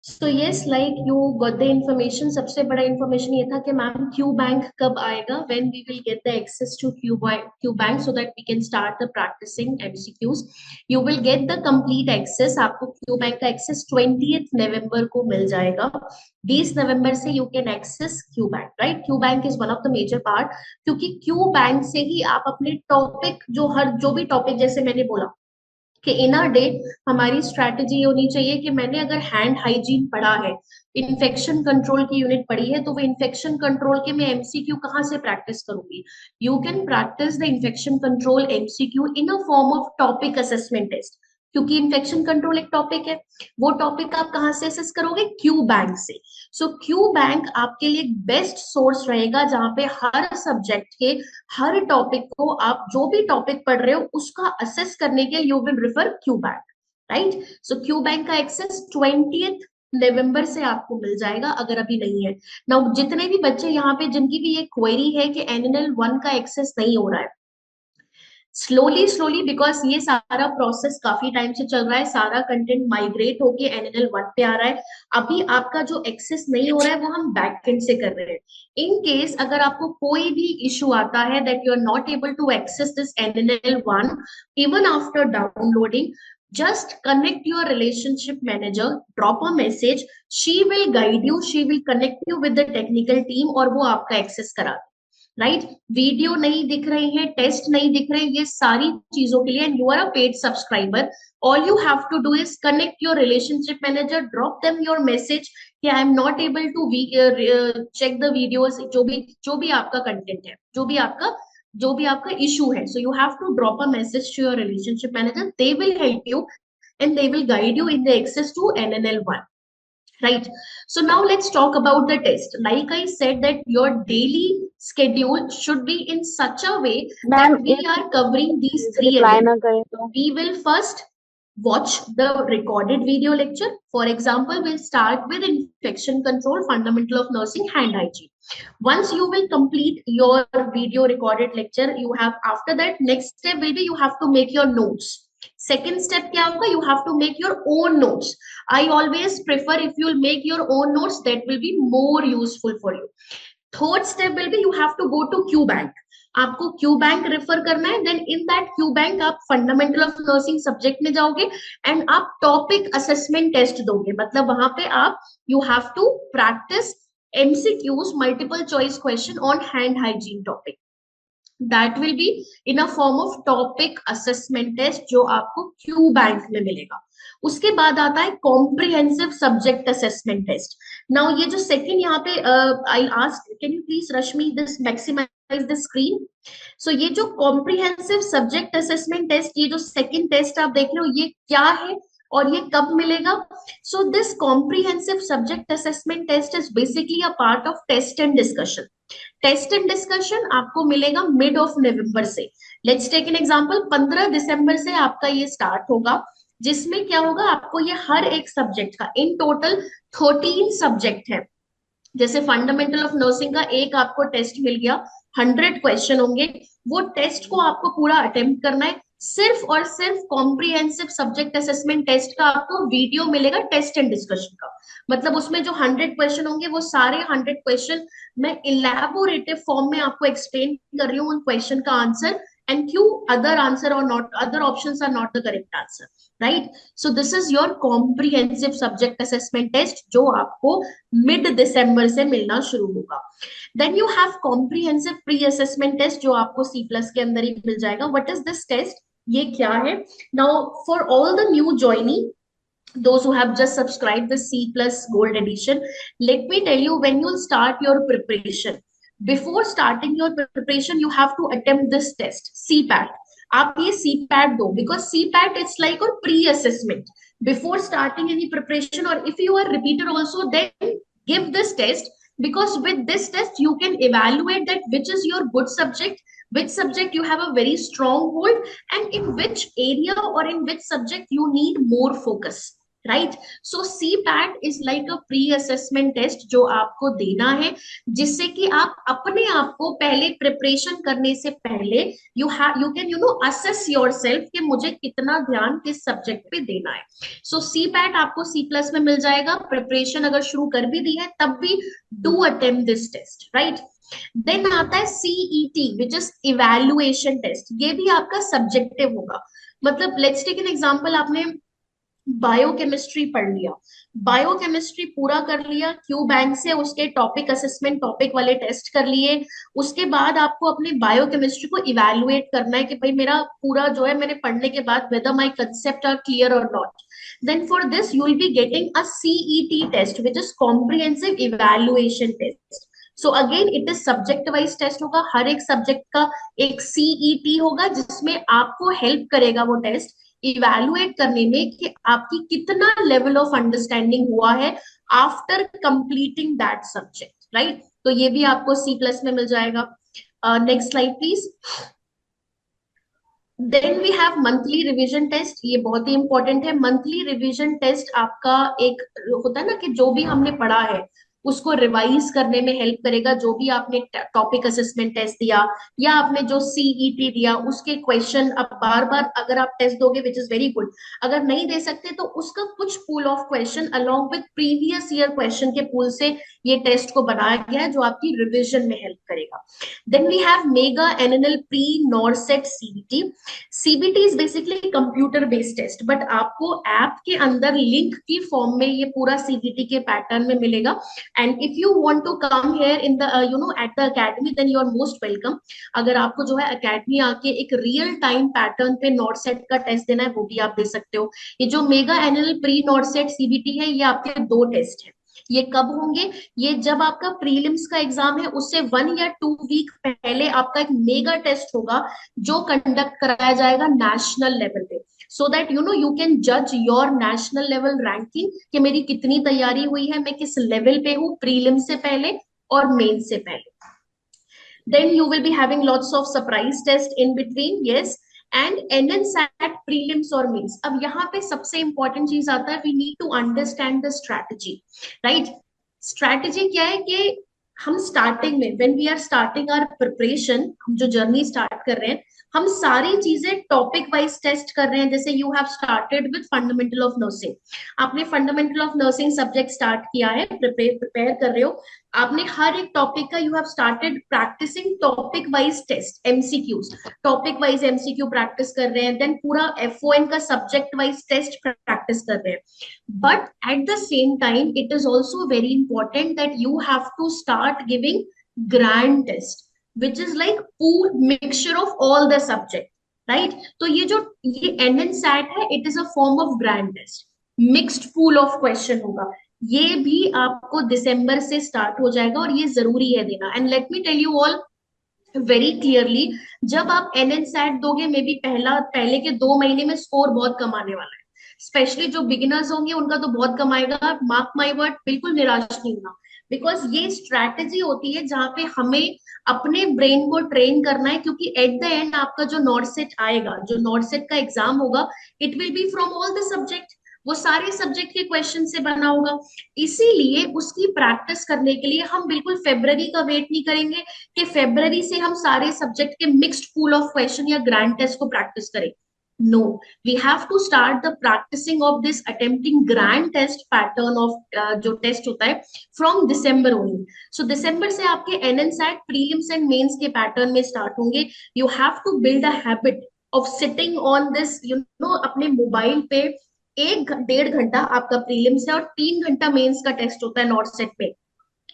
So yes, like you got the information. सबसे बड़ा information ये था कि मैम क्यू बैंक कब आएगा, when we will get the access to Q bank so that we can start the practicing MCQs. You will get the complete access. आपको Q bank का access 20th November को मिल जाएगा। 20 नवंबर से you can access Q bank, right? Q bank is one of the major part, क्योंकि Q bank से ही आप अपने topic जो भी टॉपिक, जैसे मैंने बोला कि इन अ डे हमारी स्ट्रैटेजी होनी चाहिए कि मैंने अगर हैंड हाइजीन पढ़ा है, इन्फेक्शन कंट्रोल की यूनिट पढ़ी है, तो वो इन्फेक्शन कंट्रोल के मैं एमसीक्यू कहाँ से प्रैक्टिस करूंगी। You can practice the infection control MCQ in a form of topic assessment test, क्योंकि इन्फेक्शन कंट्रोल एक टॉपिक है। वो टॉपिक आप कहाँ से असेस करोगे? क्यू बैंक से। सो क्यू बैंक आपके लिए बेस्ट सोर्स रहेगा, जहां पे हर सब्जेक्ट के हर टॉपिक को आप जो भी टॉपिक पढ़ रहे हो उसका असेस करने के लिए you will refer Q bank, right? So Q bank का एक्सेस 20th नवंबर से आपको मिल जाएगा, अगर अभी नहीं है। नाउ जितने भी बच्चे यहाँ पे जिनकी भी ये क्वेरी है कि एनएनएल 1 का एक्सेस नहीं हो रहा है, स्लोली बिकॉज ये सारा प्रोसेस काफी टाइम से चल रहा है, सारा कंटेंट माइग्रेट होके एनएनएल 1 पे आ रहा है। अभी आपका जो एक्सेस नहीं हो रहा है वो हम बैकएंड से कर रहे हैं। इन केस अगर आपको कोई भी इशू आता है that you are not able to access this NNL 1 even after downloading, just connect your relationship manager, drop a message, she will guide you, she will connect you with the technical team और वो आपका access करा, right? Video नहीं दिख रही है, test नहीं दिख रहे, ये सारी चीजों के लिए, and you are a paid subscriber, all you have to do is connect your relationship manager, drop them your message कि I am not able to check the videos, जो भी आपका कंटेंट है, जो भी आपका इशू है। So you have to drop a message to your relationship manager, they will help you and they will guide you in the access to NNL1, right? So now let's talk about the test. Like I said that your daily schedule should be in such a way that we are covering these 3 reply elements. ना करें तो We will first Watch the recorded video lecture. For example, we'll start with infection control, fundamental of nursing, hand hygiene. Once you will complete your video recorded lecture, you have, after that, next step will be you have to make your notes. Second step क्या होगा? You have to make your own notes. I always prefer if you'll make your own notes, that will be more useful for you. Third step will be you have to go to Q bank. आपको Q bank refer करना है. Then in that Q bank आप fundamental of nursing subject में जाओगे and आप topic assessment test दोगे. मतलब वहां पे आप you have to practice MCQs, multiple choice question on hand hygiene topic. That will be in a form of topic assessment test जो आपको क्यू बैंक में मिलेगा. उसके बाद आता है comprehensive subject assessment test. Now ये जो सेकंड यहाँ पे I ask, can you please Rashmi this maximize the screen. So ये जो कॉम्प्रिहेंसिव सब्जेक्ट असेसमेंट टेस्ट, ये जो सेकंड टेस्ट आप देख रहे हो, ये क्या है और ये कब मिलेगा? So this comprehensive subject assessment test is basically a part of test and discussion. Test and discussion आपको मिलेगा मिड ऑफ नवंबर से. लेट्स टेक एन एग्जांपल, 15 दिसंबर से आपका ये स्टार्ट होगा, जिसमें क्या होगा, आपको ये हर एक सब्जेक्ट का, इन टोटल 13 सब्जेक्ट है. जैसे फंडामेंटल ऑफ नर्सिंग का एक आपको टेस्ट मिल गया, 100 क्वेश्चन होंगे. वो टेस्ट को आपको पूरा अटेम्प्ट करना है. सिर्फ और सिर्फ कॉम्प्रिहेंसिव सब्जेक्ट असेसमेंट टेस्ट का आपको वीडियो मिलेगा टेस्ट एंड डिस्कशन का. मतलब उसमें जो 100 क्वेश्चन होंगे, वो सारे 100 क्वेश्चन मैं इलेबोरेटिव फॉर्म में आपको एक्सप्लेन कर रही हूँ उन क्वेश्चन का answer, and few other answer or not other options are not the correct answer, right? So this is your comprehensive subject assessment test जो आपको mid December से मिलना शुरू होगा. Then you have comprehensive pre-assessment test जो आपको C+ के अंदर ही मिल जाएगा. What is this test? ये क्या है? Now for all the new joinee, those who have just subscribed the C+ Gold Edition, let me tell you, when you'll start your preparation, before starting your preparation, you have to attempt this test, CPAT. आप ये CPAT दो, because CPAT it's like a pre-assessment before starting any preparation. Or if you are repeater also, then give this test, because with this test you can evaluate that which is your good subject, which subject you have a very strong hold, and in which area or in which subject you need more focus. Right. So CPAT is like a pre assessment test जो आपको देना है, जिससे कि आप अपने आप को पहले प्रिपरेशन करने से पहले यू कैन असेस योरसेल्फ कि मुझे कितना ध्यान किस सब्जेक्ट पे देना है. सो CPAT आपको C+ में मिल जाएगा. प्रिपरेशन अगर शुरू कर भी दी है तब भी do attempt this test, right. Then आता है CET which is evaluation test. ये भी आपका सब्जेक्टिव होगा. मतलब लेट्स टेक एन एग्जांपल, आपने बायोकेमिस्ट्री पढ़ लिया, बायोकेमिस्ट्री पूरा कर लिया क्यू बैंक से, उसके टॉपिक असेसमेंट टॉपिक वाले टेस्ट कर लिए. उसके बाद आपको अपने बायोकेमिस्ट्री को इवैल्यूएट करना है कि भाई मेरा पूरा जो है मैंने पढ़ने के बाद whether my concept are clear और not. Then for this you will be getting a CET test which is comprehensive evaluation test. So again it is subject wise test होगा. हर एक सब्जेक्ट का एक CET होगा, जिसमें आपको हेल्प करेगा वो टेस्ट इवैल्यूएट करने में कि आपकी कितना लेवल ऑफ अंडरस्टैंडिंग हुआ है after completing that subject, right. तो ये भी आपको C+ में मिल जाएगा. Next slide please. Then we have monthly revision test. ये बहुत ही इंपॉर्टेंट है. मंथली रिवीजन टेस्ट आपका एक होता है ना कि जो भी हमने पढ़ा है उसको रिवाइज करने में हेल्प करेगा. जो भी आपने टॉपिक असेसमेंट टेस्ट दिया या आपने जो CET दिया, उसके क्वेश्चन अब बार बार अगर आप टेस्ट दोगे विच इज वेरी गुड. अगर नहीं दे सकते तो उसका कुछ pool of question along with previous year question के पूल से ये टेस्ट को बनाया गया है, जो आपकी रिविजन में हेल्प करेगा. Then we have mega NNL pre NORCET CBT. CBT is basically computer based test, but आपको ऐप के अंदर लिंक की फॉर्म में ये पूरा CBT के पैटर्न में मिलेगा. And if you want to come here in the at the academy, then you are most welcome. अगर आपको जो है academy आके एक रियल टाइम पैटर्न पे नॉरसेट का टेस्ट देना है, वो भी आप दे सकते हो. ये जो mega NNL pre NORCET CBT है, ये आपके 2 टेस्ट है. ये कब होंगे? ये जब आपका प्रीलिम्स का एग्जाम है उससे 1 या 2 वीक पहले आपका एक मेगा टेस्ट होगा, जो कंडक्ट कराया जाएगा नेशनल लेवल पे, so that you can judge your national level ranking कि मेरी कितनी तैयारी हुई है, मैं किस लेवल पे हूँ प्रीलिम से पहले और मेन से पहले. Then you will be having lots of surprise test in between. Yes, and NNSAT prelims और मेंस। अब यहाँ पे सबसे इंपॉर्टेंट चीज आता है, we need to understand the strategy, right. Strategy क्या है कि हम स्टार्टिंग में when we are starting our preparation, हम जो जर्नी स्टार्ट कर रहे हैं, हम सारी चीजें टॉपिक वाइज टेस्ट कर रहे हैं। जैसे you have started with fundamental of nursing, आपने fundamental of nursing subject start किया है, प्रिपेयर कर रहे हो, आपने हर एक टॉपिक का you have started practicing topic wise test MCQs, topic wise MCQ practice कर रहे हैं, देन पूरा FON का सब्जेक्ट वाइज टेस्ट प्रैक्टिस कर रहे हैं। But at the same time it is also very important that you have to start giving grand test which is like pool mixture of all the subject, right? तो ये NNSAT है, it is a form of grand test, mixed pool of question होगा। ये भी आपको दिसंबर से start हो जाएगा और ये जरूरी है देना। And let me tell you all very clearly, जब आप NNSAT दोगे मे बी पहले के 2 महीने में स्कोर बहुत कम आने वाला है, स्पेशली जो बिगिनर्स होंगे उनका तो बहुत कम आएगा। मार्क माई वर्ड, बिल्कुल निराश नहीं होना, बिकॉज ये स्ट्रैटेजी होती है जहां पे हमें अपने ब्रेन को ट्रेन करना है, क्योंकि एट द एंड आपका जो नॉर्थ सेट आएगा, जो नॉर्थ सेट का एग्जाम होगा, it will be from all the subject, वो सारे सब्जेक्ट के क्वेश्चन से बना होगा। इसीलिए उसकी प्रैक्टिस करने के लिए हम बिल्कुल फेब्रवरी का वेट नहीं करेंगे कि फेब्रवरी से हम सारे सब्जेक्ट के मिक्स्ड पूल ऑफ क्वेश्चन या ग्रैंड टेस्ट को प्रैक्टिस करें। No, we have to start the practicing of this attempting grand test pattern of जो टेस्ट होता है from December only. So December से आपके NNSAT prelims and mains के pattern में स्टार्ट होंगे। You have to build a habit of sitting on this, you know, अपने mobile पे 1-1.5 घंटा आपका प्रीलिम्स है और 3 घंटा मेंस का टेस्ट होता है नॉर्थ सेट पे,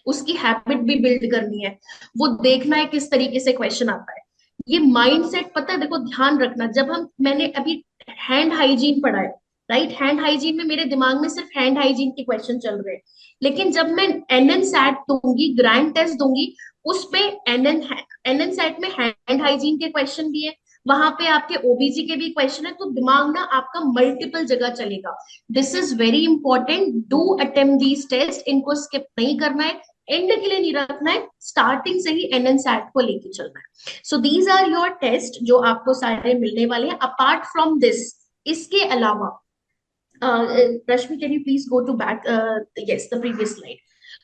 उसकी हैबिट भी बिल्ड करनी है, वो देखना है किस तरीके से क्वेश्चन आता है। ये माइंडसेट पता है, देखो ध्यान रखना, जब मैंने अभी हैंड हाइजीन पढ़ा है, राइट, हैंड हाइजीन में मेरे दिमाग में सिर्फ हैंड हाइजीन के क्वेश्चन चल रहे हैं, लेकिन जब मैं NNSAT दूंगी, ग्रैंड टेस्ट दूंगी, उस पे NNSAT में हैंड हाइजीन के क्वेश्चन भी है, वहां पे आपके OBG के भी क्वेश्चन है, तो दिमाग ना आपका मल्टीपल जगह चलेगा। This is very important, do attempt these test, इनको स्किप नहीं करना है, एंड के लिए नहीं रखना है, स्टार्टिंग से ही NNSAT को लेके चलना है। So these are your test जो आपको सारे मिलने वाले हैं। अपार्ट फ्रॉम दिस, इसके अलावा Rashmi, can you please go to back, yes the previous slide.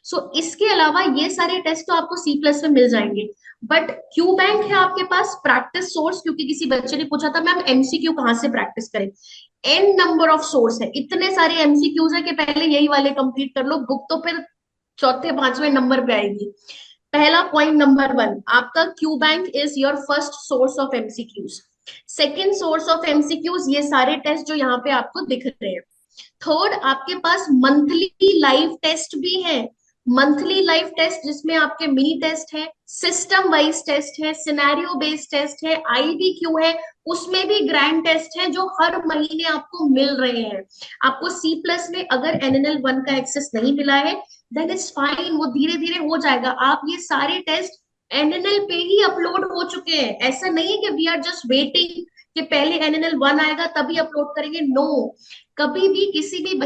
So इसके अलावा ये सारे टेस्ट तो आपको C+ में मिल जाएंगे, बट क्यू बैंक है आपके पास प्रैक्टिस सोर्स, क्योंकि किसी बच्चे ने पूछा था मैम MCQ कहाँ से प्रैक्टिस करें। n नंबर ऑफ सोर्स है, इतने सारे MCQs है कि पहले यही वाले कंप्लीट कर लो, बुक तो फिर 4थे-5वें नंबर पे आएगी। पहला पॉइंट नंबर 1, आपका Q bank is your first source of MCQs। Second source of MCQs ये सारे टेस्ट जो यहाँ पे आपको दिख रहे हैं। थर्ड, आपके पास मंथली लाइव टेस्ट भी है, मंथली लाइव टेस्ट जिसमें आपके मिनी टेस्ट है, सिस्टम वाइज टेस्ट है, सिनेरियो बेस्ड टेस्ट है, IBQ है, उसमें भी ग्रैंड टेस्ट है जो हर महीने आपको मिल रहे हैं। आपको C+ में अगर NNL 1 का एक्सेस नहीं मिला है, देन इट्स फाइन, वो धीरे धीरे हो जाएगा। आप ये सारे टेस्ट NNL पे ही अपलोड हो चुके हैं, ऐसा नहीं है कि वी आर जस्ट वेटिंग कि पहले NNL 1 आएगा तभी अपलोड करेंगे। नो, कभी भी किसी भी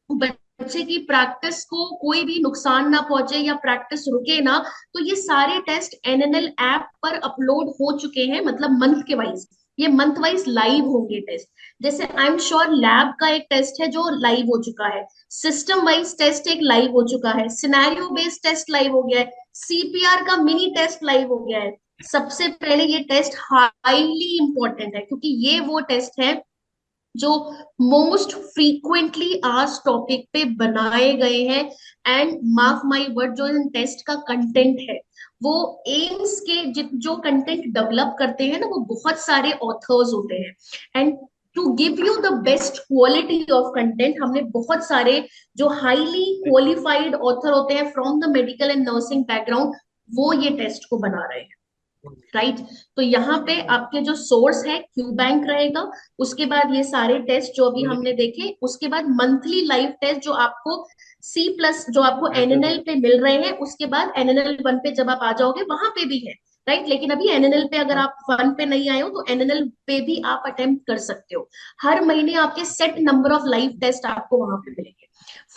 बच्चे की प्रैक्टिस को कोई भी नुकसान ना पहुंचे या प्रैक्टिस रुके ना, तो ये सारे टेस्ट NNL ऐप पर अपलोड हो चुके हैं, मतलब मंथ के वाइज, ये मंथ वाइज लाइव होंगे टेस्ट। जैसे आई एम श्योर लैब का एक टेस्ट है जो लाइव हो चुका है, सिस्टम वाइज टेस्ट एक लाइव हो चुका है, सिनेरियो बेस्ड टेस्ट लाइव हो गया है, CPR का मिनी टेस्ट लाइव हो गया है। सबसे पहले ये टेस्ट हाईली इंपॉर्टेंट है, क्योंकि ये वो टेस्ट है जो मोस्ट फ्रीक्वेंटली आज टॉपिक पे बनाए गए हैं। एंड मार्क माई वर्ड, जो इन टेस्ट का कंटेंट है, वो एम्स के जो कंटेंट डेवलप करते हैं ना, वो बहुत सारे ऑथर्स होते हैं। And to give you the best quality of content, हमने बहुत सारे जो हाईली क्वालिफाइड ऑथर होते हैं from the medical and nursing background, वो ये टेस्ट को बना रहे हैं, राइट। तो यहाँ पे आपके जो सोर्स है क्यू बैंक रहेगा, उसके बाद ये सारे टेस्ट जो अभी हमने देखे, उसके बाद मंथली लाइव टेस्ट जो आपको C+ जो आपको NNL पे मिल रहे हैं, उसके बाद NNL 1 पे जब आप आ जाओगे वहां पे भी है, राइट। लेकिन अभी NNL पे अगर आप 1 पे नहीं आए हो तो NNL पे भी आप अटेम्प्ट कर सकते हो। हर महीने आपके set number of live test आपको वहां पे मिलेंगे।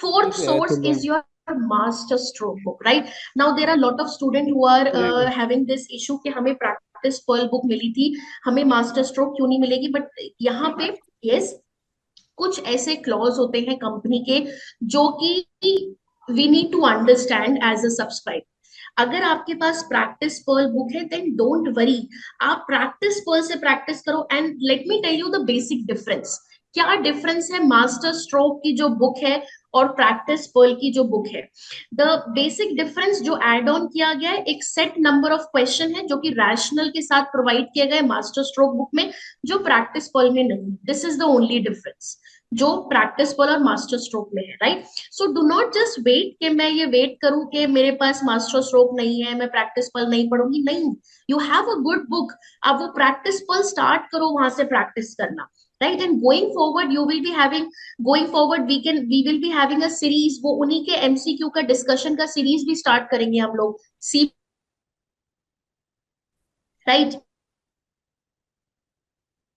Fourth source is your master stroke book, right? Now there are a lot of students who are having this issue कि हमें प्रैक्टिस पर्ल बुक मिली थी, हमें मास्टर स्ट्रोक क्यों नहीं मिलेगी? बट यहाँ पे यस, कुछ ऐसे क्लॉज होते हैं कंपनी के जो कि we need to understand as a subscribe. अगर आपके पास प्रैक्टिस पर्ल बुक है देन डोंट वरी, आप प्रैक्टिस पर्ल से प्रैक्टिस करो। And let me tell you the basic difference. क्या डिफरेंस है मास्टर स्ट्रोक की जो बुक है और प्रैक्टिस पर्ल की जो बुक है? द बेसिक डिफरेंस जो एड ऑन किया गया है, एक सेट नंबर ऑफ क्वेश्चन है जो कि रैशनल के साथ प्रोवाइड किए गए मास्टर स्ट्रोक बुक में, जो प्रैक्टिस पर्ल में नहीं। This is the only difference जो प्रैक्टिस पर्ल और मास्टर स्ट्रोक में है, right? So do not just wait कि मैं ये वेट करूं कि मेरे पास मास्टर स्ट्रोक नहीं है, मैं प्रैक्टिस पर्ल नहीं पढ़ूंगी। नहीं, you have a good book, आप वो प्रैक्टिस पर्ल स्टार्ट करो वहां से प्रैक्टिस करना, right? And going forward you will be having, going forward we will be having a series, वो उन्हीं के एमसीक्यू का डिस्कशन का सीरीज भी स्टार्ट करेंगे हम लोग, सी, राइट?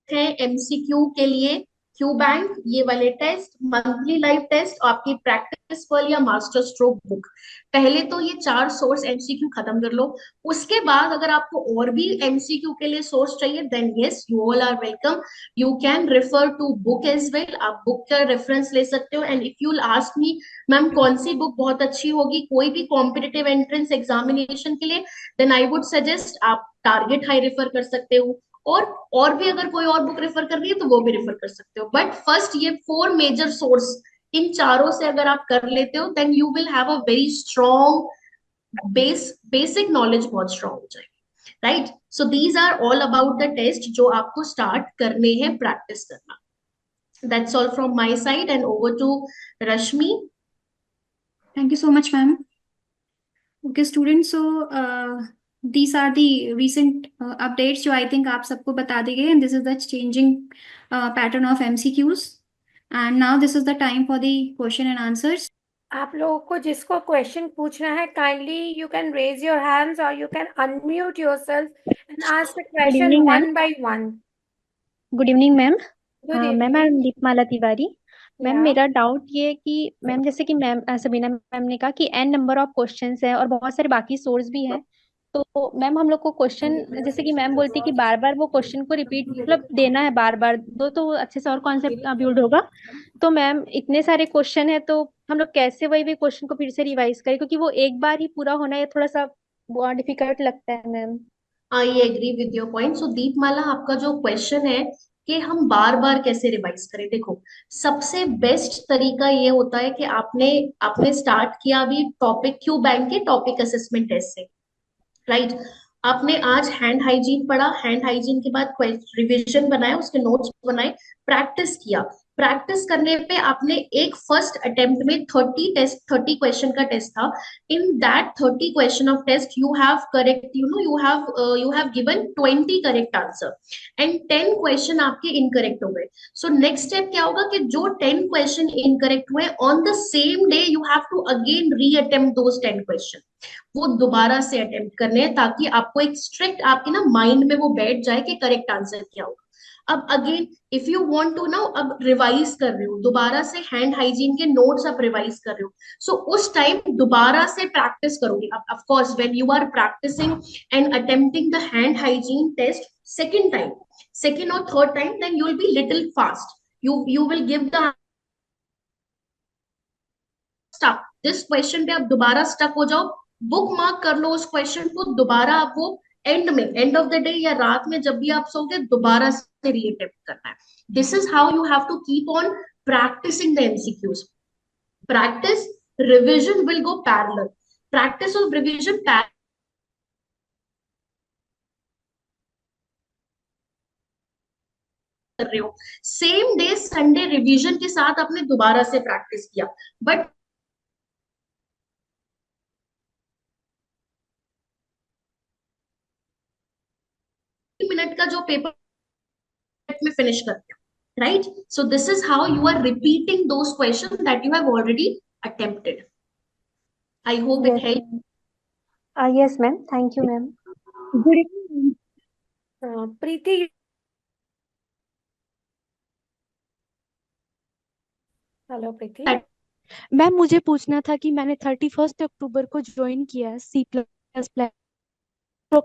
है एमसीक्यू के लिए क्यू बैंक, ये वाले टेस्ट, मंथली लाइव टेस्ट, और आपकी प्रैक्टिस पर्ल या मास्टर स्ट्रोक बुक। पहले तो ये 4 सोर्स एमसीक्यू खत्म कर लो। उसके बाद अगर आपको और भी एमसीक्यू के लिए सोर्स चाहिए then yes, you all are welcome, you can refer to book as well, आप बुक का रेफरेंस ले सकते हो। And if you ask me ma'am कौन सी बुक बहुत अच्छी होगी कोई भी कॉम्पिटिटिव एंट्रेंस एग्जामिनेशन के लिए, देन आई वुड सजेस्ट आप टारगेट हाई रेफर कर सकते हो, और भी अगर कोई और बुक रेफर कर रही है तो वो भी रेफर कर सकते हो। बट फर्स्ट ये 4 मेजर सोर्स, इन चारों से अगर आप कर लेते हो then you will have a very strong basic knowledge, बहुत स्ट्रॉन्ग हो जाएगी, right? So these are all about the test जो आपको स्टार्ट करने हैं प्रैक्टिस करना। That's all from my side and over to Rashmi. Thank you so much, ma'am. Okay, students, so these are the recent updates जो I think आप सबको बता दी गई, and this is the changing pattern of MCQs. And now this is the time for the question and answers. आप लोगों को जिसको question पूछना है kindly you can raise your hands और you can unmute yourself and ask the good question evening ma'am. One by one. Good evening ma'am. Good ma'am I evening. Am Deepmala Tiwari. Ma'am या मेरा doubt ये है कि ma'am जैसे कि ma'am Sabina ma'am ने कहा कि एन नंबर ऑफ क्वेश्चंस है और बहुत सारे बाकी सोर्स भी हैं, तो मैम हम लोग को क्वेश्चन जैसे कि मैम बोलती है कि बार बार वो क्वेश्चन को रिपीट मतलब देना है, बार बार दो तो अच्छे से और कॉन्सेप्ट बिल्ड होगा। तो मैम इतने सारे क्वेश्चन है तो हम लोग कैसे वही भी क्वेश्चन को फिर से रिवाइज करें, क्योंकि वो एक बार ही पूरा होना ये थोड़ा सा डिफिकल्ट लगता है ma'am. I agree with your point. So Deepmala, आपका जो क्वेश्चन है कि हम बार बार कैसे रिवाइज करें, देखो सबसे बेस्ट तरीका ये होता है कि आपने आपने स्टार्ट किया अभी टॉपिक क्यू बैंक के टॉपिक असेसमेंट टेस्ट से, राइट? आपने आज हैंड हाइजीन पढ़ा, हैंड हाइजीन के बाद रिवीजन बनाया, उसके नोट्स बनाए, प्रैक्टिस किया। प्रैक्टिस करने पे आपने एक फर्स्ट अटेम्प्ट में 30 क्वेश्चन का टेस्ट था। In that 30 question of test you have correct, you have given 20 correct answer and 10 question आपके इनकरेक्ट हो गए। सो नेक्स्ट स्टेप क्या होगा कि जो 10 क्वेश्चन इनकरेक्ट हुए on the same day you have to again reattempt those 10 question, वो दोबारा से अटेम्प्ट करने हैं ताकि आपको एक स्ट्रिक्ट आपके ना माइंड में वो बैठ जाए कि करेक्ट आंसर क्या होगा। अब again if you want to now, अब रिवाइज कर रहे हो दोबारा से, हैंड हाइजीन के नोट्स आप रिवाइज कर रहे हो, सो उस टाइम दोबारा से प्रैक्टिस करोगे। अब of course when you are practicing and attempting the hand hygiene test second time, second और third time, then you will be little fast, you will give the stuck. जिस क्वेश्चन पे आप दोबारा stuck हो जाओ, book mark कर लो उस question को, दोबारा आप वो एंड में, एंड ऑफ द डे या रात में जब भी आप सोगे दोबारा से रीअटेम्प्ट करना है। This is how you have to keep on practicing the MCQs. Practice revision will go parallel, practice और रिविजन कर रहे हो, सेम डे संडे रिवीजन के साथ आपने दोबारा से प्रैक्टिस किया, बट मिनट का जो पेपर में फिनिश कर दिया, right? So this is how you are repeating those questions that you have already attempted. I hope it yes helps. Ma'am. Yes ma'am, thank you ma'am. Good evening. Preeti. Hello Preeti. Ma'am मुझे पूछना था कि मैंने 31 अक्टूबर को join किया है C plus plus,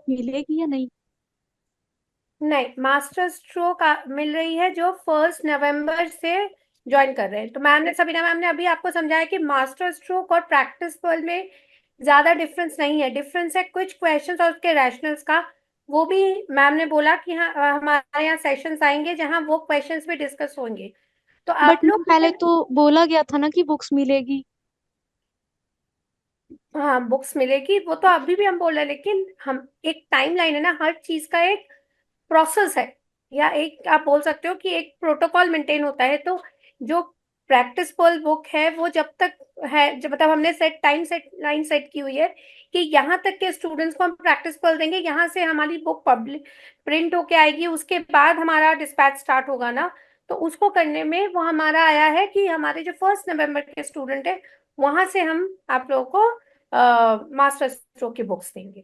मिलेगी या नहीं? नहीं, मास्टर स्ट्रोक मिल रही है जो 1 नवंबर से ज्वाइन कर रहे हैं। तो सबीना मैम ने अभी आपको समझाया कि मास्टर स्ट्रोक और प्रैक्टिस पर्ल में ज्यादा डिफरेंस नहीं है। डिफरेंस है कुछ क्वेश्चंस और उसके रैशनल्स का। वो भी मैम ने बोला कि हाँ, हमारे यहाँ सेशंस आएंगे जहां वो क्वेश्चंस भी डिस्कस होंगे। तो बट आप मैम लोग, पहले तो बोला गया था ना कि बुक्स मिलेगी। हाँ बुक्स मिलेगी, वो तो अभी भी हम बोल रहे हैं, लेकिन हम एक टाइमलाइन है ना, हर चीज का एक प्रोसेस है, या एक आप बोल सकते हो कि एक प्रोटोकॉल मेंटेन होता है। तो जो प्रैक्टिस पर्ल बुक है वो जब तक है, जब मतलब हमने सेट लाइन सेट की हुई है कि यहाँ तक के स्टूडेंट्स को हम प्रैक्टिस पर्ल देंगे, यहाँ से हमारी बुक पब्लिक प्रिंट होके आएगी, उसके बाद हमारा डिस्पैच स्टार्ट होगा ना। तो उसको करने में वो हमारा आया है कि हमारे जो 1 नवंबर के स्टूडेंट है वहां से हम आप लोगों को मास्टर स्ट्रोक की बुक्स देंगे।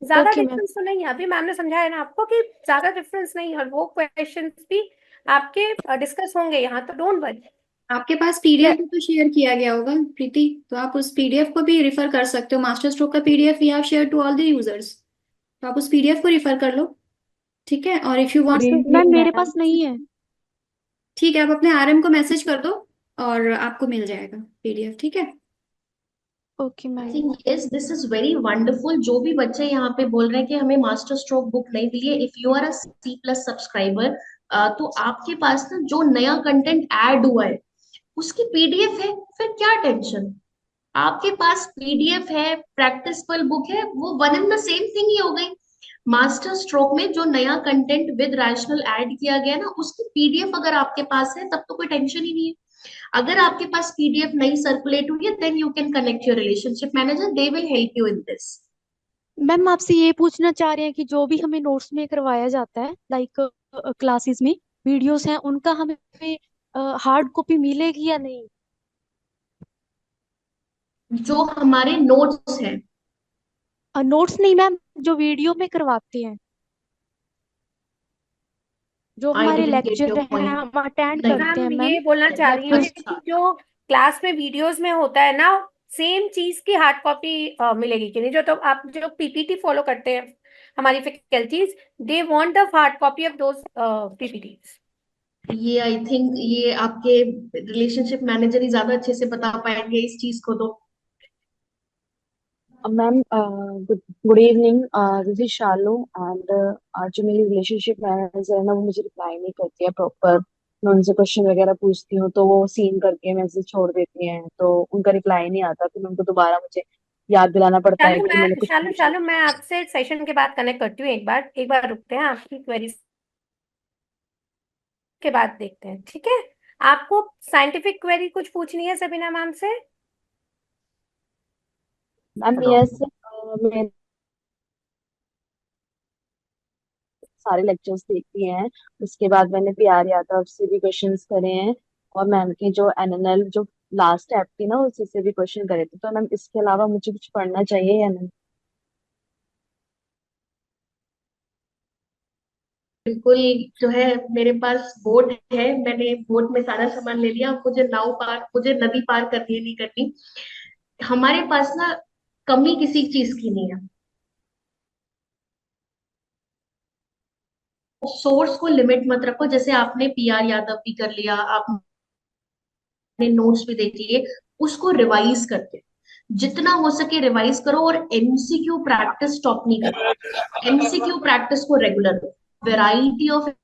ज्यादा ओके मैम। डिफरेंस तो नहीं है, अभी मैम ने समझाया ना आपको कि ज्यादा डिफरेंस नहीं है, और वो क्वेश्चंस भी आपके डिस्कस होंगे यहाँ, तो डोंट वरी। आपके पास पीडीएफ भी तो शेयर किया गया होगा प्रीति, तो आप उस पीडीएफ को भी रिफर कर सकते हो। मास्टर स्ट्रोक का PDF we have share to all the users, तो आप उस पीडीएफ को रिफर कर लो। ठीक है, और if you want good to, ma'am मेरे पास नहीं है। ठीक है, आप अपने आरएम को मैसेज कर दो और आपको मिल जाएगा पीडीएफ। ठीक है। Okay ma'am. Think yes, this is very wonderful. जो भी बच्चे यहाँ पे बोल रहे हैं कि हमें मास्टर स्ट्रोक बुक नहीं मिली है, if you are a C plus subscriber, तो आपके पास ना जो नया कंटेंट ऐड हुआ है उसकी पीडीएफ है, फिर क्या टेंशन। आपके पास पीडीएफ है, प्रैक्टिस पर्ल बुक है, वो one and the same thing he हो गई। मास्टर स्ट्रोक में जो नया कंटेंट विद रैशनल ऐड किया गया ना, उसकी पीडीएफ अगर आपके पास है तब तो कोई टेंशन ही नहीं है। अगर आपके पास पीडीएफ नहीं सर्कुलेट हुई है, then you can connect your relationship manager, they will help you in this. Ma'am आपसे ये पूछना चाह रहे हैं कि जो भी हमें नोट्स में करवाया जाता है लाइक क्लासेस में वीडियोस हैं उनका हमें हार्ड कॉपी मिलेगी या नहीं? जो हमारे नोट्स हैं, नोट्स नहीं मैम, जो वीडियो में करवाते हैं, जो आई हमारे डिडंट गेट लेक्चर योर हैं पॉइंट। हम अटेंड नहीं, करते हैं मैम मैम। ये बोलना चाह रही हूँ दैट्स कि जो क्लास में वीडियोस में होता है ना, सेम चीज की हार्ड कॉपी मिलेगी कि नहीं। जो तो आप जो पीपीटी फॉलो करते हैं हमारी faculties, they want the hard copy of those PPTs. ये आई थिंक ये आपके रिलेशनशिप मैनेजर ही ज्यादा अच्छे से बता पाएंगे इस चीज को तो। Ma'am good evening, this is Shalu and आज जो मेरी रिलेशनशिप मैनेजर है ना वो मुझे रिप्लाई नहीं करती है प्रॉपर। मैं उनसे क्वेश्चन वगैरह पूछती हूँ तो वो सीन करके मैसेज छोड़ देती हैं, तो उनका रिप्लाई नहीं आता, फिर उनको दोबारा मुझे याद दिलाना पड़ता है कि मैंने कुछ पूछा शालू, था। मैं आपसे सेशन के बाद कनेक्ट करती हूँ। एक बार रुकते हैं, आपकी क्वेरीज के बाद देखते हैं, ठीक है। आपको साइंटिफिक क्वेरी कुछ पूछनी है सबीना मैम से? मैम यस, मैं सारे लेक्चर्स देखती हैं, उसके बाद मैंने पीआर यादव से भी क्वेश्चंस करे हैं, और मैम की जो एनएनएल जो लास्ट ऐप थी ना उसी से भी क्वेश्चन करे थे। तो मैम इसके अलावा मुझे कुछ पढ़ना चाहिए या नहीं? बिल्कुल। जो है, मेरे पास बोट है, मैंने बोट में सारा सामान ले लिया, अब मुझे नाव पार, मुझे नदी पार करनी है नहीं करनी। हमारे पास ना कमी किसी चीज की नहीं है। सोर्स को लिमिट मत रखो, जैसे आपने पीआर यादव भी कर लिया, आपने नोट्स भी देख लिए, उसको रिवाइज करके जितना हो सके रिवाइज करो, और एमसीक्यू प्रैक्टिस स्टॉप नहीं करो। एमसीक्यू प्रैक्टिस को रेगुलर, वैरायटी ऑफ,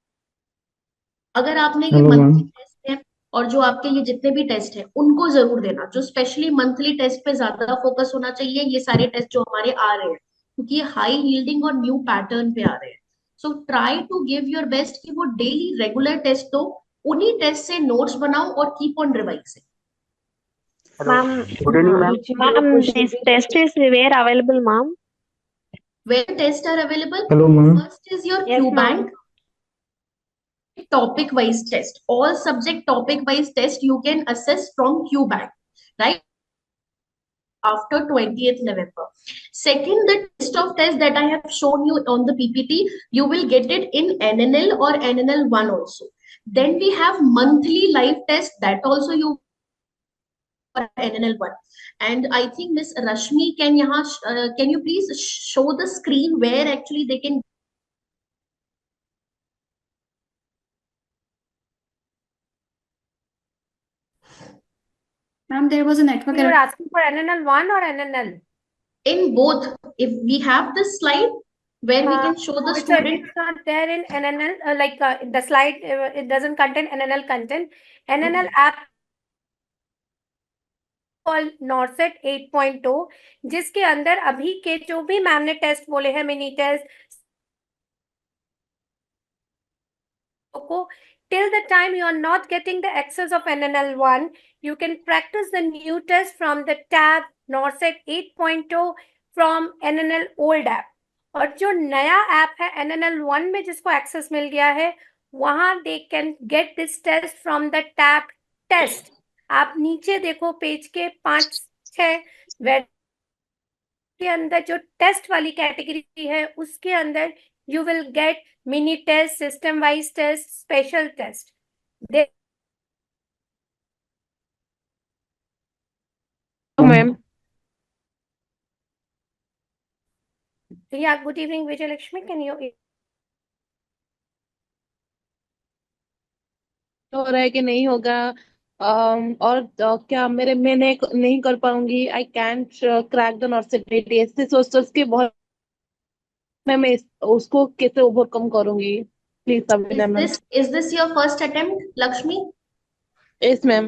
अगर आपने ये हेलो मैम। मंथली टेस्ट है और जो आपके ये जितने भी टेस्ट हैं उनको जरूर देना। जो स्पेशली मंथली टेस्ट पे ज्यादा फोकस होना चाहिए, ये सारे टेस्ट जो हमारे आ रहे हैं, क्योंकि ये हाई यील्डिंग और न्यू पैटर्न पे आ रहे हैं। So try to give your best कि वो डेली रेगुलर टेस्ट दो, उन्हीं टेस्ट से नोट्स बनाओ और keep on revising. Ma'am, good evening ma'am. uh, ma'am, this test is where available, ma'am? Where tests are available, hello ma'am. first is your Yes, Q ma'am. bank topic wise test. All subject topic wise test you can assess from Q bank, right? After 20th November. Second, the list of tests that I have shown you on the PPT, you will get it in NNL or NNL1 also. Then we have monthly live test, that also you for NNL1. And I think Miss Rashmi can you please show the screen where actually they can Ma'am, there was a network You're error. asking for NNL1 or NNL? In both, if we have this slide where we can show the It's student. not there in NNL, like the slide, it doesn't contain NNL content. NNL app call नॉर्सेट 8.2, जिसके अंदर अभी के जो भी ma'am ने test बोले हैं, mini test को, till the time you are not getting the access of NNL1, you can practice the new test from the tab NORCET 8.2 from NNL old app. और जो नया ऐप है NNL1 में जिसको एक्सेस मिल गया है, वहां they can get this test from the tab test. आप नीचे देखो पेज के 5-6 के अंदर जो टेस्ट वाली कैटेगरी है उसके अंदर you will get mini test, system wise test, special test. Ma'am. Yeah, good evening, Vijayalakshmi. Can you? हो रहा है कि नहीं होगा, और क्या मैं नहीं कर पाऊंगी, आई कैंट क्रैक द नॉर्सिडिटी, ऐसे सोच के बहुत मैं उसको कैसे ओवरकम करूंगी, please Sabina ma'am. Is this your first attempt, Lakshmi? Yes ma'am.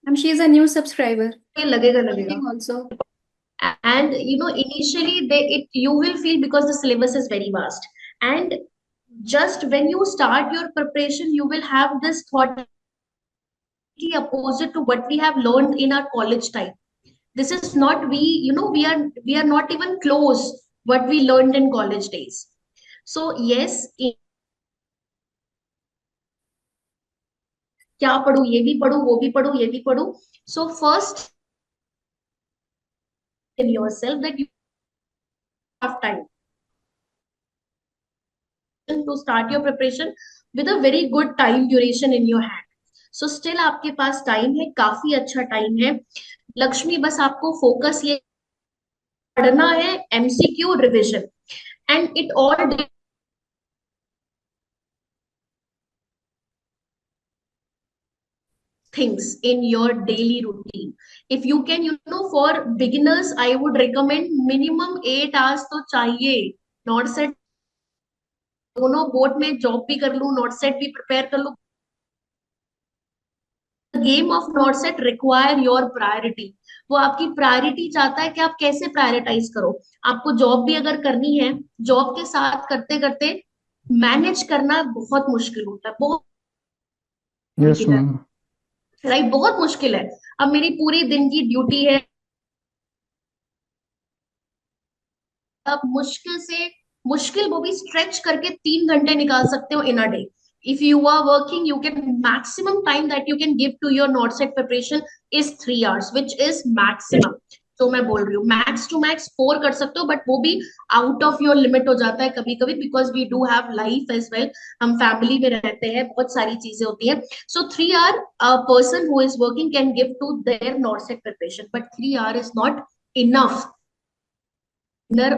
Ma'am, she is a new subscriber. लगेगा Also. And initially you will feel because the syllabus is very vast, and just when you start your preparation you will have this thought opposite to what we have learned in our college time. This is not, we are not even close what we learned in college days. So yes, क्या पढूं, ये भी पढूं, वो भी पढूं, ये भी पढूं. So first in yourself that you have time to start your preparation with a very good time duration in your hand. So still आपके पास time है, काफी अच्छा टाइम है. लक्ष्मी, बस आपको फोकस ये पढ़ना है, MCQ revision, and it all things in your daily routine. If you can, for beginners I would recommend minimum 8 hours तो चाहिए. नॉट सेट दोनों बोर्ड में जॉब भी कर लूं, नॉट सेट भी प्रिपेयर कर लूं. Game of not set require your priority. वो आपकी प्रायोरिटी चाहता है कि आप कैसे प्रायोरिटाइज करो. आपको जॉब भी अगर करनी है, जॉब के साथ करते करते मैनेज करना बहुत मुश्किल होता है, बहुत यस मैम। राइट, बहुत मुश्किल है. अब मेरी पूरी दिन की ड्यूटी है, अब मुश्किल वो भी स्ट्रेच करके 3 घंटे निकाल सकते हो in a day. If you are working, you can maximum time that you can give to your NORCET preparation is 3 hours, which is maximum. तो मैं बोल रही हूँ मैक्स टू मैक्स 4 कर सकते हो, बट वो भी आउट ऑफ योर लिमिट हो जाता है कभी कभी, because we do have life as well. हम फैमिली में रहते हैं, बहुत सारी चीजें होती हैं. सो 3 hour a person who is working can give to their NORCET preparation, but 3 hour is not enough.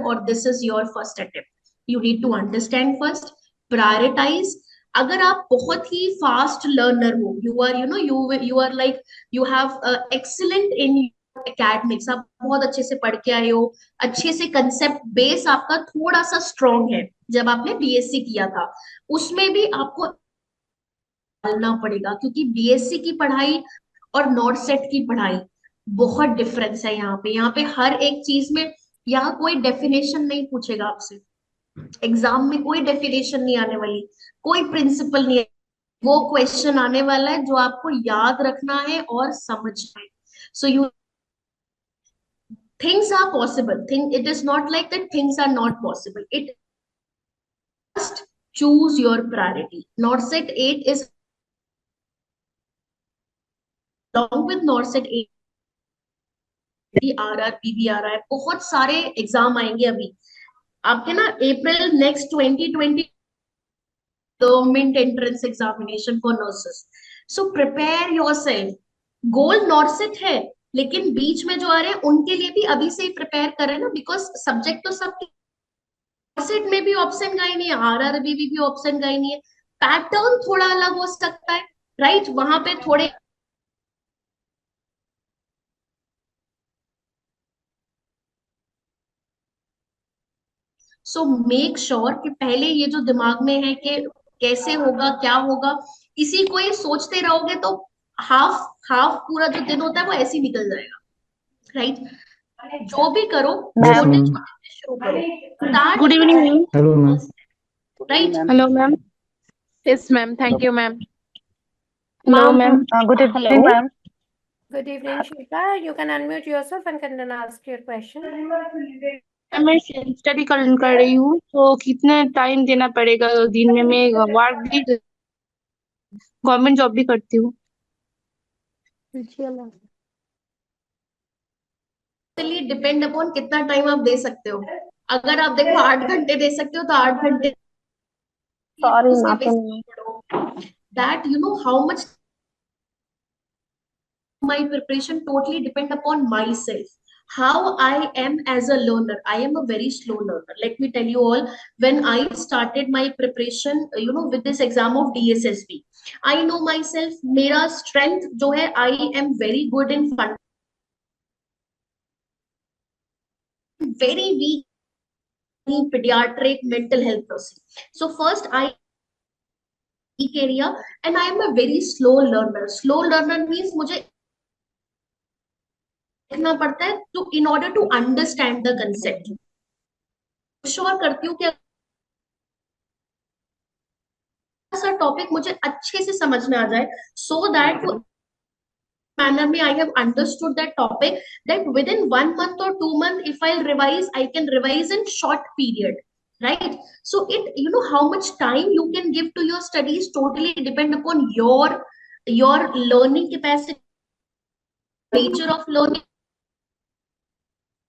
Or this is your first attempt, you need to understand first, prioritize. अगर आप बहुत ही फास्ट लर्नर हो, you are like you have excellent in academics, आप बहुत अच्छे से पढ़ के आए हो, अच्छे से कंसेप्ट बेस आपका थोड़ा सा स्ट्रॉन्ग है, जब आपने बीएससी किया था उसमें भी आपको डालना पड़ेगा, क्योंकि बीएससी की पढ़ाई और नॉर्सेट की पढ़ाई बहुत डिफरेंस है. यहाँ पे हर एक चीज में, यहाँ कोई डेफिनेशन नहीं पूछेगा आपसे, एग्जाम में कोई डेफिनेशन नहीं आने वाली, कोई प्रिंसिपल नहीं है. वो क्वेश्चन आने वाला है जो आपको याद रखना है और समझना है. So you things are possible, thing it is not like that things are not possible. It just choose your priority. NORCET 8 is along with NORCET 8 RR, PVRR, बहुत सारे एग्जाम आएंगे अभी आपके ना. April next 2020 government entrance examination for nurses. So prepare yourself. Goal NORCET है, लेकिन बीच में जो आ रहे हैं उनके लिए भी अभी से ही प्रिपेयर करें ना, बिकॉज सब्जेक्ट तो सब नॉर्सेट में भी ऑप्शन का ही नहीं है, आरआरबी भी ऑप्शन का ही नहीं है. पैटर्न थोड़ा अलग हो सकता है, राइट. वहां पे थोड़े सो मेक श्योर कि पहले ये जो दिमाग में है कि कैसे होगा क्या होगा, इसी को ये सोचते रहोगे तो हाफ हाफ पूरा जो दिन होता है वो ऐसे ही निकल जाएगा, राइट। जो भी करो Yes, छोटे ma'am. छोटे से शुरू करो, start good evening ma'am. Hello, ma'am. Right. Hello ma'am. Yes ma'am, thank you ma'am. Hello ma'am ma'am, good evening ma'am. Good evening, Shilpa. You can unmute yourself and can then ask your question. मैं self study कर रही हूँ, तो कितना time देना पड़ेगा दिन में? मैं वर्क भी, गवर्नमेंट जॉब भी करती हूँ। चलिए, डिपेंड अपॉन कितना टाइम आप दे सकते हो। अगर आप देखो 8 घंटे दे सकते हो तो 8 घंटे, सॉरी उसके माफ बेसिस नहीं। पे पढ़ो। That you know how much my preparation totally depend upon myself, how I am as a learner. I am a very slow learner. Let me tell you all, when I started my preparation, with this exam of DSSB, I know myself, mera strength jo hai, I am very good in fun, very weak in pediatric mental health person. So first I weak area, and I am a very slow learner. Slow learner means मुझे देखना पड़ता है तो in order to understand the concept. Sure करती हूँ कि सा topic मुझे अच्छे से समझ में आ जाए, सो दैट manner में I have understood that topic, that within 1 month or 2 months, if I'll revise, I can revise in short period, right? So it, how much time you can give to your studies totally depend upon your learning capacity, nature of learning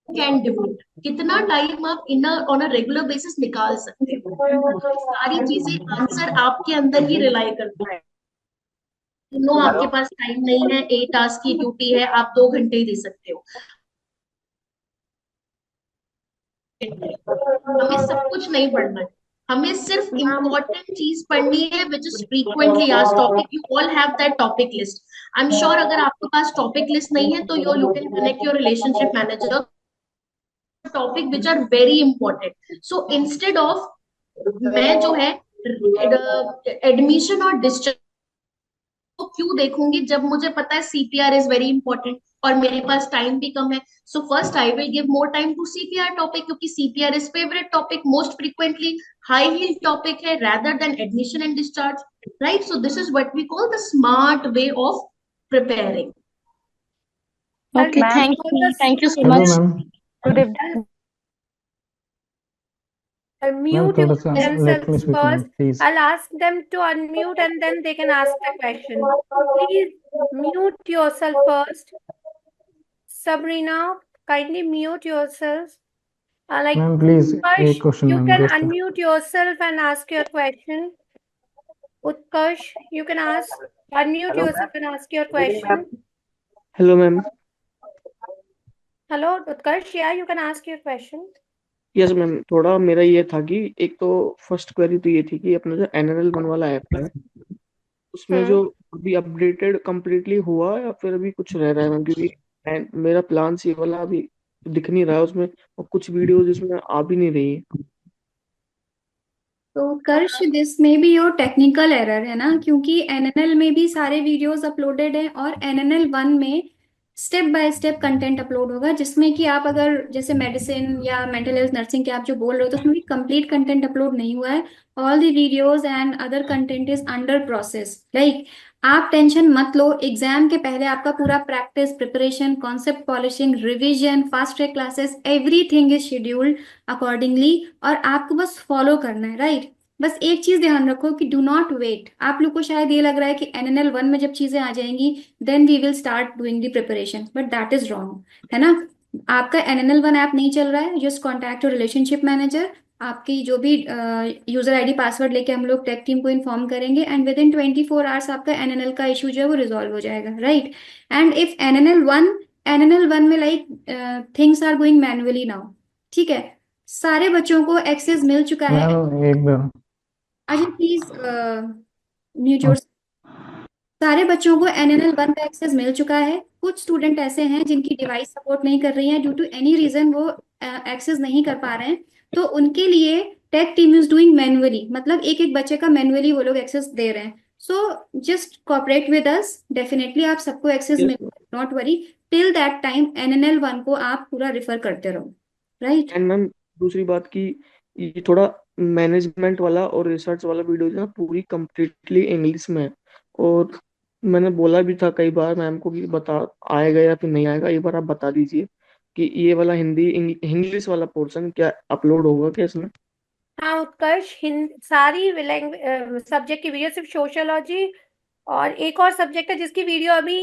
can devote, कितना time आप in on a regular basis निकाल सकते हो। सारी चीजें answer आपके अंदर ही rely करता है। आपके पास टाइम नहीं है, 8 आवर्स की ड्यूटी है, आप 2 घंटे ही दे सकते हो। हमें सब कुछ नहीं पढ़ना है, हमें सिर्फ इम्पोर्टेंट चीज पढ़नी है, which is frequently asked topic. You all have that topic list. I am sure अगर आपके पास टॉपिक लिस्ट नहीं है तो you can connect your relationship manager, topic which are very important. So instead of मैं जो है एडमिशन और डिस्चार्ज तो क्यों देखूंगी, जब मुझे पता है सीपीआर इज वेरी इंपॉर्टेंट और मेरे पास टाइम भी कम है। So first I will give more time to CPR topic, क्योंकि CPR is favourite topic, most frequently high yield topic है rather than admission and discharge, right? So this is what we call the smart way of preparing. Okay, thank you so Hello, much. ma'am. Good evening. Ma'am, Mute थोड़ा सा let me themselves speak, ma'am, first. please. I'll ask them to unmute and then they can ask the question. Please mute yourself first. Sabrina, kindly mute yourself. Like Ma'am, please, Utkarsh, एक question, you ma'am, can just. unmute yourself and ask your question. Utkarsh, you can unmute yourself and ask your question. Hello ma'am. Hello, Utkarsh. Yeah, you can ask your question. Yes ma'am, थोड़ा मेरा ये था कि एक तो first query तो ये थी कि अपना जो NNL1 वाला ऐप है उसमें जो अभी अपडेटेड कंप्लीटली हुआ या फिर अभी कुछ रह रहा है मैम? क्योंकि मेरा प्लान सी वाला अभी दिख नहीं रहा है उसमें, और कुछ वीडियोज इसमें आ भी नहीं रही है। तो कर्ष, दिस में भी योर टेक्निकल एरर है ना, क्योंकि एनएनएल में भी सारे वीडियोस अपलोडेड हैं और एनएनएल 1 में step by step content upload होगा, जिसमें कि आप अगर जैसे मेडिसिन या मेंटल हेल्थ नर्सिंग के आप जो बोल रहे हो तो उसमें भी कंप्लीट कंटेंट अपलोड नहीं हुआ है। All the videos and other content is under process. Like आप टेंशन मत लो, एग्जाम के पहले आपका पूरा practice, preparation, concept polishing, revision, fast track classes, everything is scheduled accordingly और आपको बस फॉलो करना है, राइट? बस एक चीज ध्यान रखो कि डू नॉट वेट। आप लोग को शायद ये लग रहा है कि एनएनएल 1 में जब चीजें आ जाएंगी then we will start doing the preparation, but that is wrong, है ना? आपका एनएनएल 1 ऐप नहीं चल रहा है, just contact your relationship manager. आपकी जो भी यूजर आईडी पासवर्ड लेके हम लोग टेक टीम को इन्फॉर्म करेंगे एंड विद इन 24 आवर्स आपका एनएनएल का इशू जो है वो रिजॉल्व हो जाएगा, राइट? एंड इफ एनएनएल 1 में like things are going manually now, ठीक है? सारे बच्चों को एक्सेस मिल चुका है। मैम एक बार अजय प्लीज म्यूट योर। सारे बच्चों को एनएनएल 1 का एक्सेस मिल चुका है। कुछ स्टूडेंट ऐसे हैं जिनकी डिवाइस सपोर्ट नहीं कर रही है, ड्यू टू एनी रीजन वो एक्सेस नहीं कर पा रहे हैं, तो उनके लिए tech team is doing manually, मतलब एक एक बच्चे का मैनुअली वो लोग एक्सेस दे रहे हैं। So just cooperate with us, definitely आप सबको एक्सेस यस मिल, not worry. Till that time NNL 1 को आप पूरा रिफर करते रहो, राइट। एंड मैम, दूसरी बात की, ये थोड़ा मैनेजमेंट वाला और रिसर्च वाला वीडियो ना पूरी कंप्लीटली इंग्लिश में है। और मैंने बोला भी था कई बार मैम को कि बता आएगा या फिर नहीं आएगा, एक बार आप बता दीजिए कि ये वाला हिंदी इंग्लिश वाला पोर्शन क्या अपलोड होगा क्या इसमें? हाँ उत्कर्ष, सारी सब्जेक्ट की वीडियो, सिर्फ सोशियोलॉजी और एक और सब्जेक्ट है जिसकी वीडियो अभी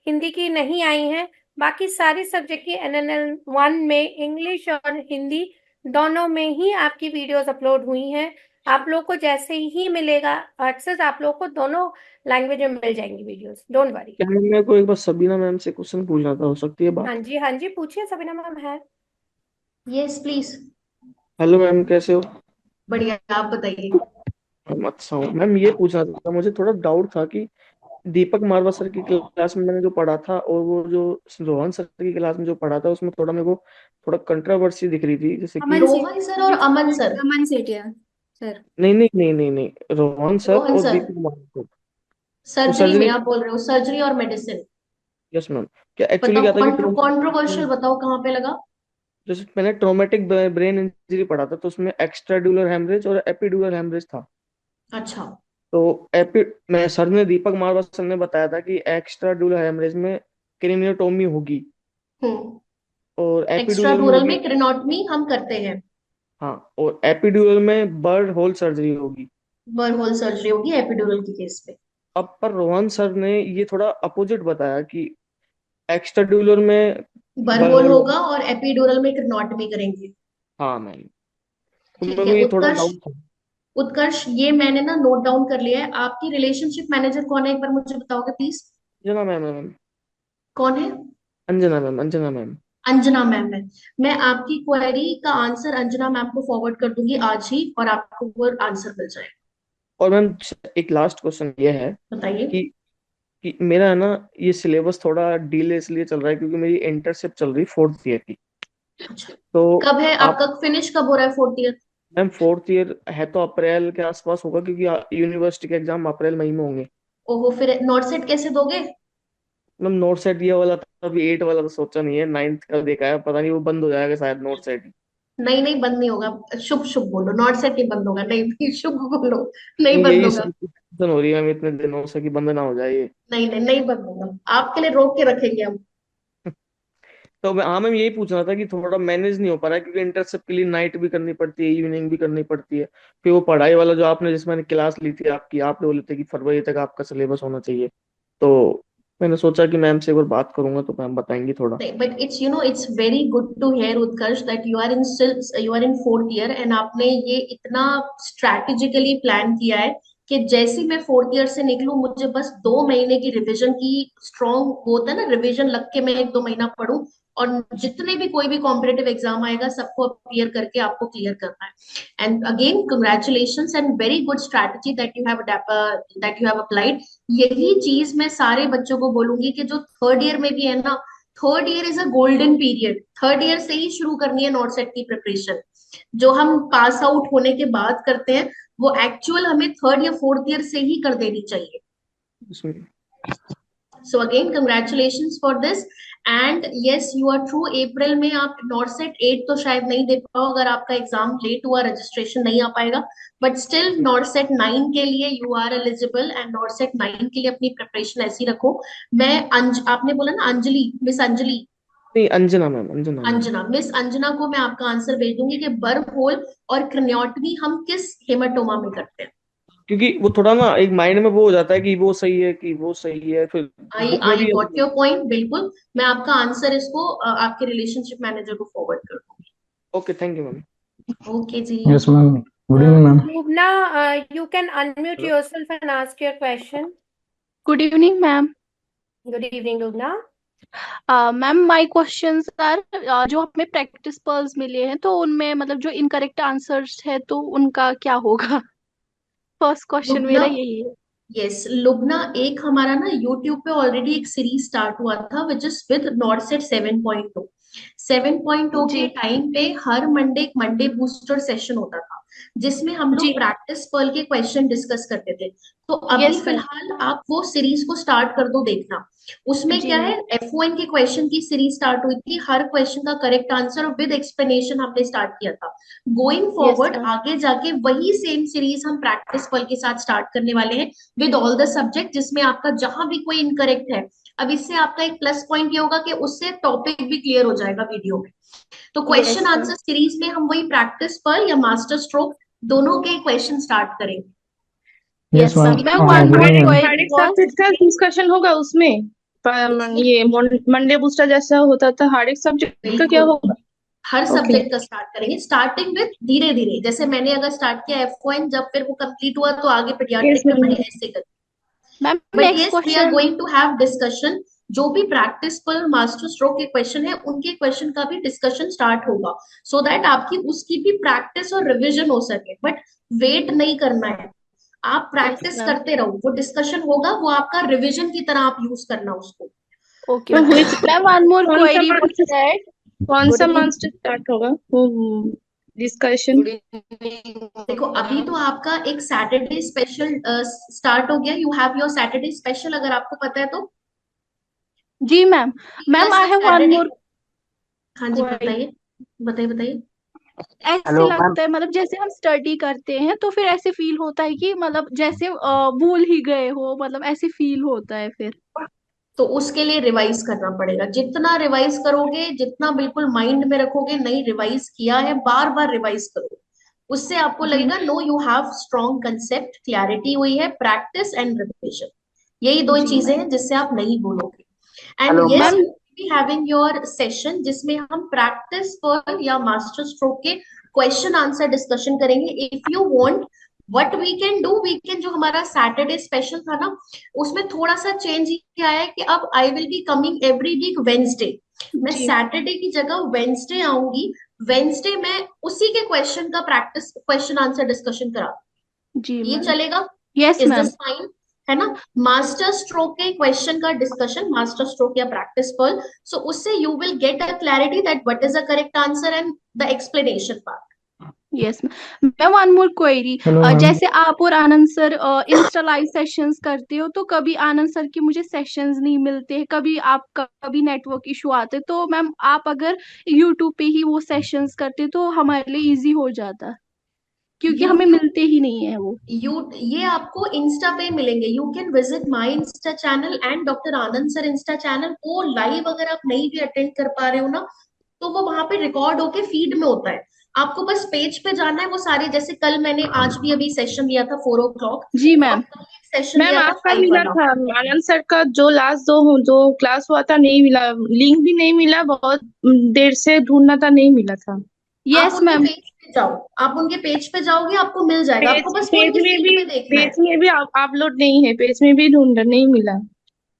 हिंदी की नहीं आई है। बाकी सारी सब्जेक्ट की NNL 1 में इंग्लिश और हिंदी दोनों में ही आपकी वीडियोस अपलोड हुई हैं। आप लोग को जैसे ही मिलेगा एक्सेस, आप लोग को दोनों लैंग्वेज में मिल जाएंगी वीडियोस, डोंट वरी। क्या मैम, मेरे को एक बार सबीना मैम से क्वेश्चन पूछना था, हो सकती है हाँ बात? जी, हाँ जी, पूछिए, सबीना मैम है। Yes please. हेलो मैम, कैसे हो? बढ़िया, आप बताइए। मैम अच्छा हूँ मैम। ये पूछना था, मुझे थोड़ा डाउट था कि दीपक मारवा सर की क्लास में मैंने जो पढ़ा था और वो जो रोहन सर की क्लास में जो पढ़ा था, उसमें थोड़ा मेरे को थोड़ा कंट्रोवर्सी दिख रही थी, जैसे कि अमन रोहन सर और अमन सर। अमन सेठिया सर। नहीं नहीं नहीं नहीं नहीं, रोहन सर रोहन और सर, दीपक मारवा सर। वो सर्जरी में सर्जरी। आप बोल रहे हो, सर्जरी और मेडिसिन। Yes ma'am. क्या एक्चुअली बताओ, क्या था कि कंट्रोवर्शियल बताओ कहाँ पे लगा। जैसे मैंने ट्रोमेटिक ब्रेन इंजरी पढ़ा था, तो उसमें एक्स्ट्राड्यूलर हेमरेज और एपिड्यूरल हेमरेज था। अच्छा। तो एपि मैं सर ने दीपक मारवा सर ने बताया था कि एक्स्ट्राड्यूलर हेमरेज में क्रेनियोटोमी होगी हम्म। और एक्स्ट्रा एपिड्यूरल में ड्यूरल होगी। में क्रेनोटमी हम करते हैं। हाँ, और एपिड्यूरल में बर्ड होल सर्जरी होगी। बर्न सर्जरी होगी एपिड्यूरल के केस पे। अब पर रोहन सर ने ये थोड़ा अपोजिट बताया कि एक्स्ट्राड्यूलर में बर्न बर्ड होल होल होगा। होगा और एपिड्यूरल में क्रेनोटमी करेंगे। हाँ मैम, तो मेरे ठीक को है ये थोड़ा उत्कर्ष। डाउट था। उत्कर्ष, ये मैंने ना नोट डाउन कर लिया है। आपकी रिलेशनशिप मैनेजर कौन है, एक बार मुझे बताओगे प्लीज। अंजना मैम है मैम। कौन है। Anjana ma'am, Anjana ma'am. Anjana ma'am है। मैं आपकी क्वेरी का आंसर अंजना मैम को फॉरवर्ड कर दूंगी आज ही, और आपको वो आंसर मिल जाएगा। और मैम, एक लास्ट क्वेश्चन ये है बताइए। कि मेरा है ना, ये सिलेबस थोड़ा डीले इसलिए चल रहा है क्योंकि मेरी इंटर्नशिप चल रही 4th ईयर की। अच्छा। तो कब है आप आपका फिनिश, कब हो रहा है 4th year. Ma'am, 4th year है तो अप्रैल के आसपास होगा क्योंकि यूनिवर्सिटी के एग्जाम अप्रैल मई में होंगे। ओहो, फिर नोट सेट कैसे दोगे। मैम, नोट सेट ये वाला था, अभी 8 वाला तो सोचा नहीं है, 9th का देखा है, पता नहीं वो बंद हो जाएगा शायद नोट सेट। नहीं नहीं, बंद नहीं होगा। शुभ शुभ बोलो, नॉट सेट नहीं बंद होगा। नहीं नहीं, शुभ बोलो। नहीं नहीं, बंद यही होगा। कंफ्यूजन हो रही है मैम इतने दिनों से कि बंद ना हो जाए ये। नहीं नहीं, नहीं बंद होगा। आपके लिए रोक के रखेंगे हम। तो हाँ मैम, यही पूछना था कि थोड़ा मैनेज नहीं हो पा रहा है क्योंकि इंटर्नशिप के लिए नाइट भी करनी पड़ती है, इवनिंग भी करनी पड़ती है। फिर वो पढ़ाई वाला जो आपने जिसमें मैंने क्लास ली थी आपकी, आप बोले थे कि फरवरी तक आपका सिलेबस होना चाहिए। तो मैंने सोचा कि मैम से एक बार बात करूंगा तो मैम बताएंगी थोड़ा। नहीं, but it's it's very good to hear Utkarsh that you are in still, you are in 4th year, and आपने ये इतना स्ट्रैटेजिकली प्लान किया है कि जैसे मैं 4th ईयर से निकलूं, मुझे बस 2 महीने की रिवीजन की स्ट्रॉन्ग होता है ना, रिवीजन लग के मैं 1-2 महीना पढूं, और जितने भी कोई भी कॉम्पिटेटिव एग्जाम आएगा सबको अपीयर करके आपको क्लियर करना है। And again congratulations and very good strategy that you have applied. यही चीज मैं सारे बच्चों को बोलूंगी कि जो 3rd ईयर में भी है ना, 3rd year is a golden period. 3rd year से ही शुरू करनी है नॉट सेट की प्रिपरेशन। जो हम पास आउट होने के बाद करते हैं, वो एक्चुअल हमें 3rd या 4th ईयर से ही कर देनी चाहिए। इसमें so again congratulations for this. And yes, you are true, April में आप नॉट सेट 8 तो शायद नहीं दे पाओ, अगर आपका एग्जाम लेट हुआ, रजिस्ट्रेशन नहीं आ पाएगा। बट स्टिल नॉट सेट 9 के लिए you are eligible, and not set 9 के लिए अपनी प्रिपरेशन ऐसी रखो। मैं आपने बोला ना अंजलि, मिस अंजलि। नहीं, Anjana ma'am, Anjana ma'am. Anjana, miss Anjana को मैं आपका आंसर भेज दूंगी कि बर्न होल और क्रेनियोटमी हम किस हेमाटोमा में करते हैं। क्योंकि वो थोड़ा ना एक माइंड में वो हो जाता है कि वो सही है कि वो सही है, फिर आई बुक में आई भी गॉट योर पॉइंट, बिल्कुल। मैं आपका आंसर इसको आपके रिलेशनशिप मैनेजर को फॉरवर्ड कर दूंगी। Okay, thank you ma'am. Okay जी। Yes ma'am, good evening ma'am. Lubna, you can unmute hello. yourself and ask your question. Good evening ma'am. Good evening, Lubna. Ma'am my questions are, जो हमें practice pearls मिले हैं तो उनमें मतलब जो incorrect answers है तो उनका क्या होगा। फर्स्ट क्वेश्चन लुबना, मेरा यही है। यस लुबना, एक हमारा ना यूट्यूब पे ऑलरेडी एक सीरीज स्टार्ट हुआ था which is with not set 7.2। 7.0 के जी टाइम पे हर मंडे एक मंडे बूस्टर सेशन होता था, जिसमें हम जी लोग प्रैक्टिस पर्ल के क्वेश्चन डिस्कस करते थे। तो अभी यस मैम फिलहाल आप वो सीरीज को स्टार्ट कर दो देखना। उसमें जी क्या मैम है, F1 के क्वेश्चन की सीरीज स्टार्ट हुई थी, हर क्वेश्चन का करेक्ट आंसर और विद एक्सप्लेनेशन हमने स्टार्ट किया था। गोइंग यस फॉरवर्ड मैम आगे जाके वही सेम सीरीज हम प्रैक्टिस पर्ल के साथ स्टार्ट करने वाले हैं विद ऑल द सब्जेक्ट, जिसमें आपका जहां भी कोई इनकरेक्ट है, अब इससे आपका एक प्लस पॉइंट ये होगा कि उससे टॉपिक भी क्लियर हो जाएगा वीडियो में। तो question yes ma'am answer series में हम वही प्रैक्टिस पर्ल या मास्टर स्ट्रोक दोनों के क्वेश्चन स्टार्ट करेंगे। Yes, yes ma'am. Ma'am ma'am I one agree, more ma'am. Her query एक वाज सब्जेक्ट का डिस्कशन होगा उसमें। उसमें ये मंडे बूस्टर जैसा होता था, हर एक सब्जेक्ट का क्या बिल्कुल होगा? हर ओके सब्जेक्ट का स्टार्ट करेंगे, स्टार्टिंग विद धीरे धीरे। जैसे मैंने अगर स्टार्ट किया F1, जब फिर वो कंप्लीट हुआ तो आगे यस पीडियाट्रिक का मैंने मैम। ऐसे कर। Ma'am but next yes we are question going to have discussion. जो भी प्रैक्टिस पर मास्टर स्ट्रोक के क्वेश्चन है, उनके क्वेश्चन का भी डिस्कशन स्टार्ट होगा, सो दैट आपकी उसकी भी प्रैक्टिस और रिविजन हो सके। बट वेट नहीं करना है, आप यस प्रैक्टिस मैम करते रहो, वो डिस्कशन होगा, वो आपका रिविजन की तरह आप यूज करना उसको। ओके तो ma'am which ma'am one more कौन सा क्वेरी मंथ वाज दैट कौन गुड सा इवनिंग मंथ से स्टार्ट होगा वो डिस्कशन? गुड इवनिंग देखो अभी तो मैम। आपका एक सैटरडे स्पेशल स्टार्ट हो गया, you have your Saturday special, अगर आपको पता है तो। जी मैम मैम प्लस आई का हैव वन सैटरडे। मोर हाँ जी क्वेरी बताइए, बताइए बताइए। ऐसे हेलो मैम। लगता है मतलब जैसे हम स्टडी करते हैं तो फिर ऐसे फील होता है कि मतलब जैसे भूल ही गए हो, मतलब ऐसे फील होता है फिर। तो उसके लिए रिवाइज करना पड़ेगा, जितना रिवाइज करोगे, जितना बिल्कुल माइंड में रखोगे, नहीं रिवाइज किया है, बार बार रिवाइज करो, उससे आपको जी लगेगा no you have strong concept, clarity हुई है, प्रैक्टिस एंड रिविजन। यही दो जी चीजें मैम हैं जिससे आप नहीं भूलोगे। And hello yes ma'am. Ma'am be having your session, जिसमें हम प्रैक्टिस पर या मास्टर स्ट्रोक के क्वेश्चन आंसर डिस्कशन करेंगे। If you want, what we can do, we can, जो हमारा सैटरडे स्पेशल था ना, उसमें थोड़ा सा चेंज ये आया है कि अब I will be coming every week Wednesday. मैं जी सैटरडे की जगह वेंसडे आऊंगी। वेंसडे में उसी के क्वेश्चन का प्रैक्टिस क्वेश्चन आंसर डिस्कशन करा, जी ये मैम चलेगा? Yes is ma'am this fine? है ना? मास्टर स्ट्रोक के क्वेश्चन का डिस्कशन, मास्टर स्ट्रोक या प्रैक्टिस पर्ल, सो उससे you will get a clarity that what is the correct answer and the explanation part. Yes ma'am one more query Hello, ma'am. जैसे आप और आनंद sir Insta live sessions करते हो तो कभी आनंद sir के मुझे सेशंस नहीं मिलते हैं, कभी आप कभी नेटवर्क इशू आते, तो मैम आप अगर यूट्यूब पे ही वो सेशंस करते तो हमारे लिए इजी हो जाता, क्योंकि हमें यूट्यूब, मिलते ही नहीं है वो। यू ये आपको इंस्टा पे मिलेंगे। You can visit my Insta channel and doctor Anand sir Insta channel. वो लाइव अगर आप नहीं भी अटेंड कर पा रहे हो ना, तो वो वहां पे रिकॉर्ड होके फीड में होता है। आपको बस पेज पे जाना है, वो सारे, जैसे कल मैंने आज भी अभी सेशन लिया था 4 o'clock, जी और मैम कल एक सेशन मैम लिया था आपका 5 मिला वाला। था, आनंद सर का जो लास्ट दो क्लास हुआ था नहीं मिला, लिंक भी नहीं मिला, बहुत देर से ढूंढना था, नहीं मिला था। आप यस उनके मैम पेज पे जाओ, आप उनके पेज पे जाओगे, आपको मिल जाएगा, पेज आपको बस वो पेज उनकी में फीड भी में देखना है। पेज में भी अपलोड नहीं है, पेज में भी ढूंढा नहीं मिला।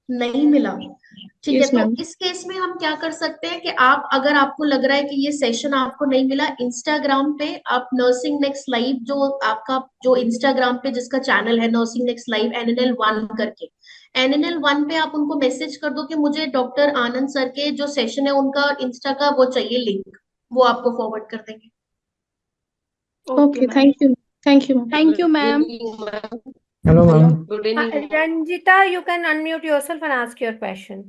नहीं मिला? ठीक है, यस तो मैम। इस केस में हम क्या कर सकते हैं कि आप, अगर आपको लग रहा है कि ये सेशन आपको नहीं मिला, इंस्टाग्राम पे आप नर्सिंग नेक्स्ट लाइव, जो आपका जो इंस्टाग्राम पे जिसका चैनल है नर्सिंग नेक्स्ट लाइव NNL1 करके, NNL1 पे आप उनको मैसेज कर दो कि मुझे डॉक्टर आनंद सर के जो सेशन है उनका इंस्टा का वो चाहिए लिंक, वो आपको फॉरवर्ड कर देंगे। Okay okay ma'am thank you ma'am. Thank you good ma'am. Evening ma'am. Hello, hello ma'am. Good evening ma'am. Ranjita, you can unmute yourself and ask your question.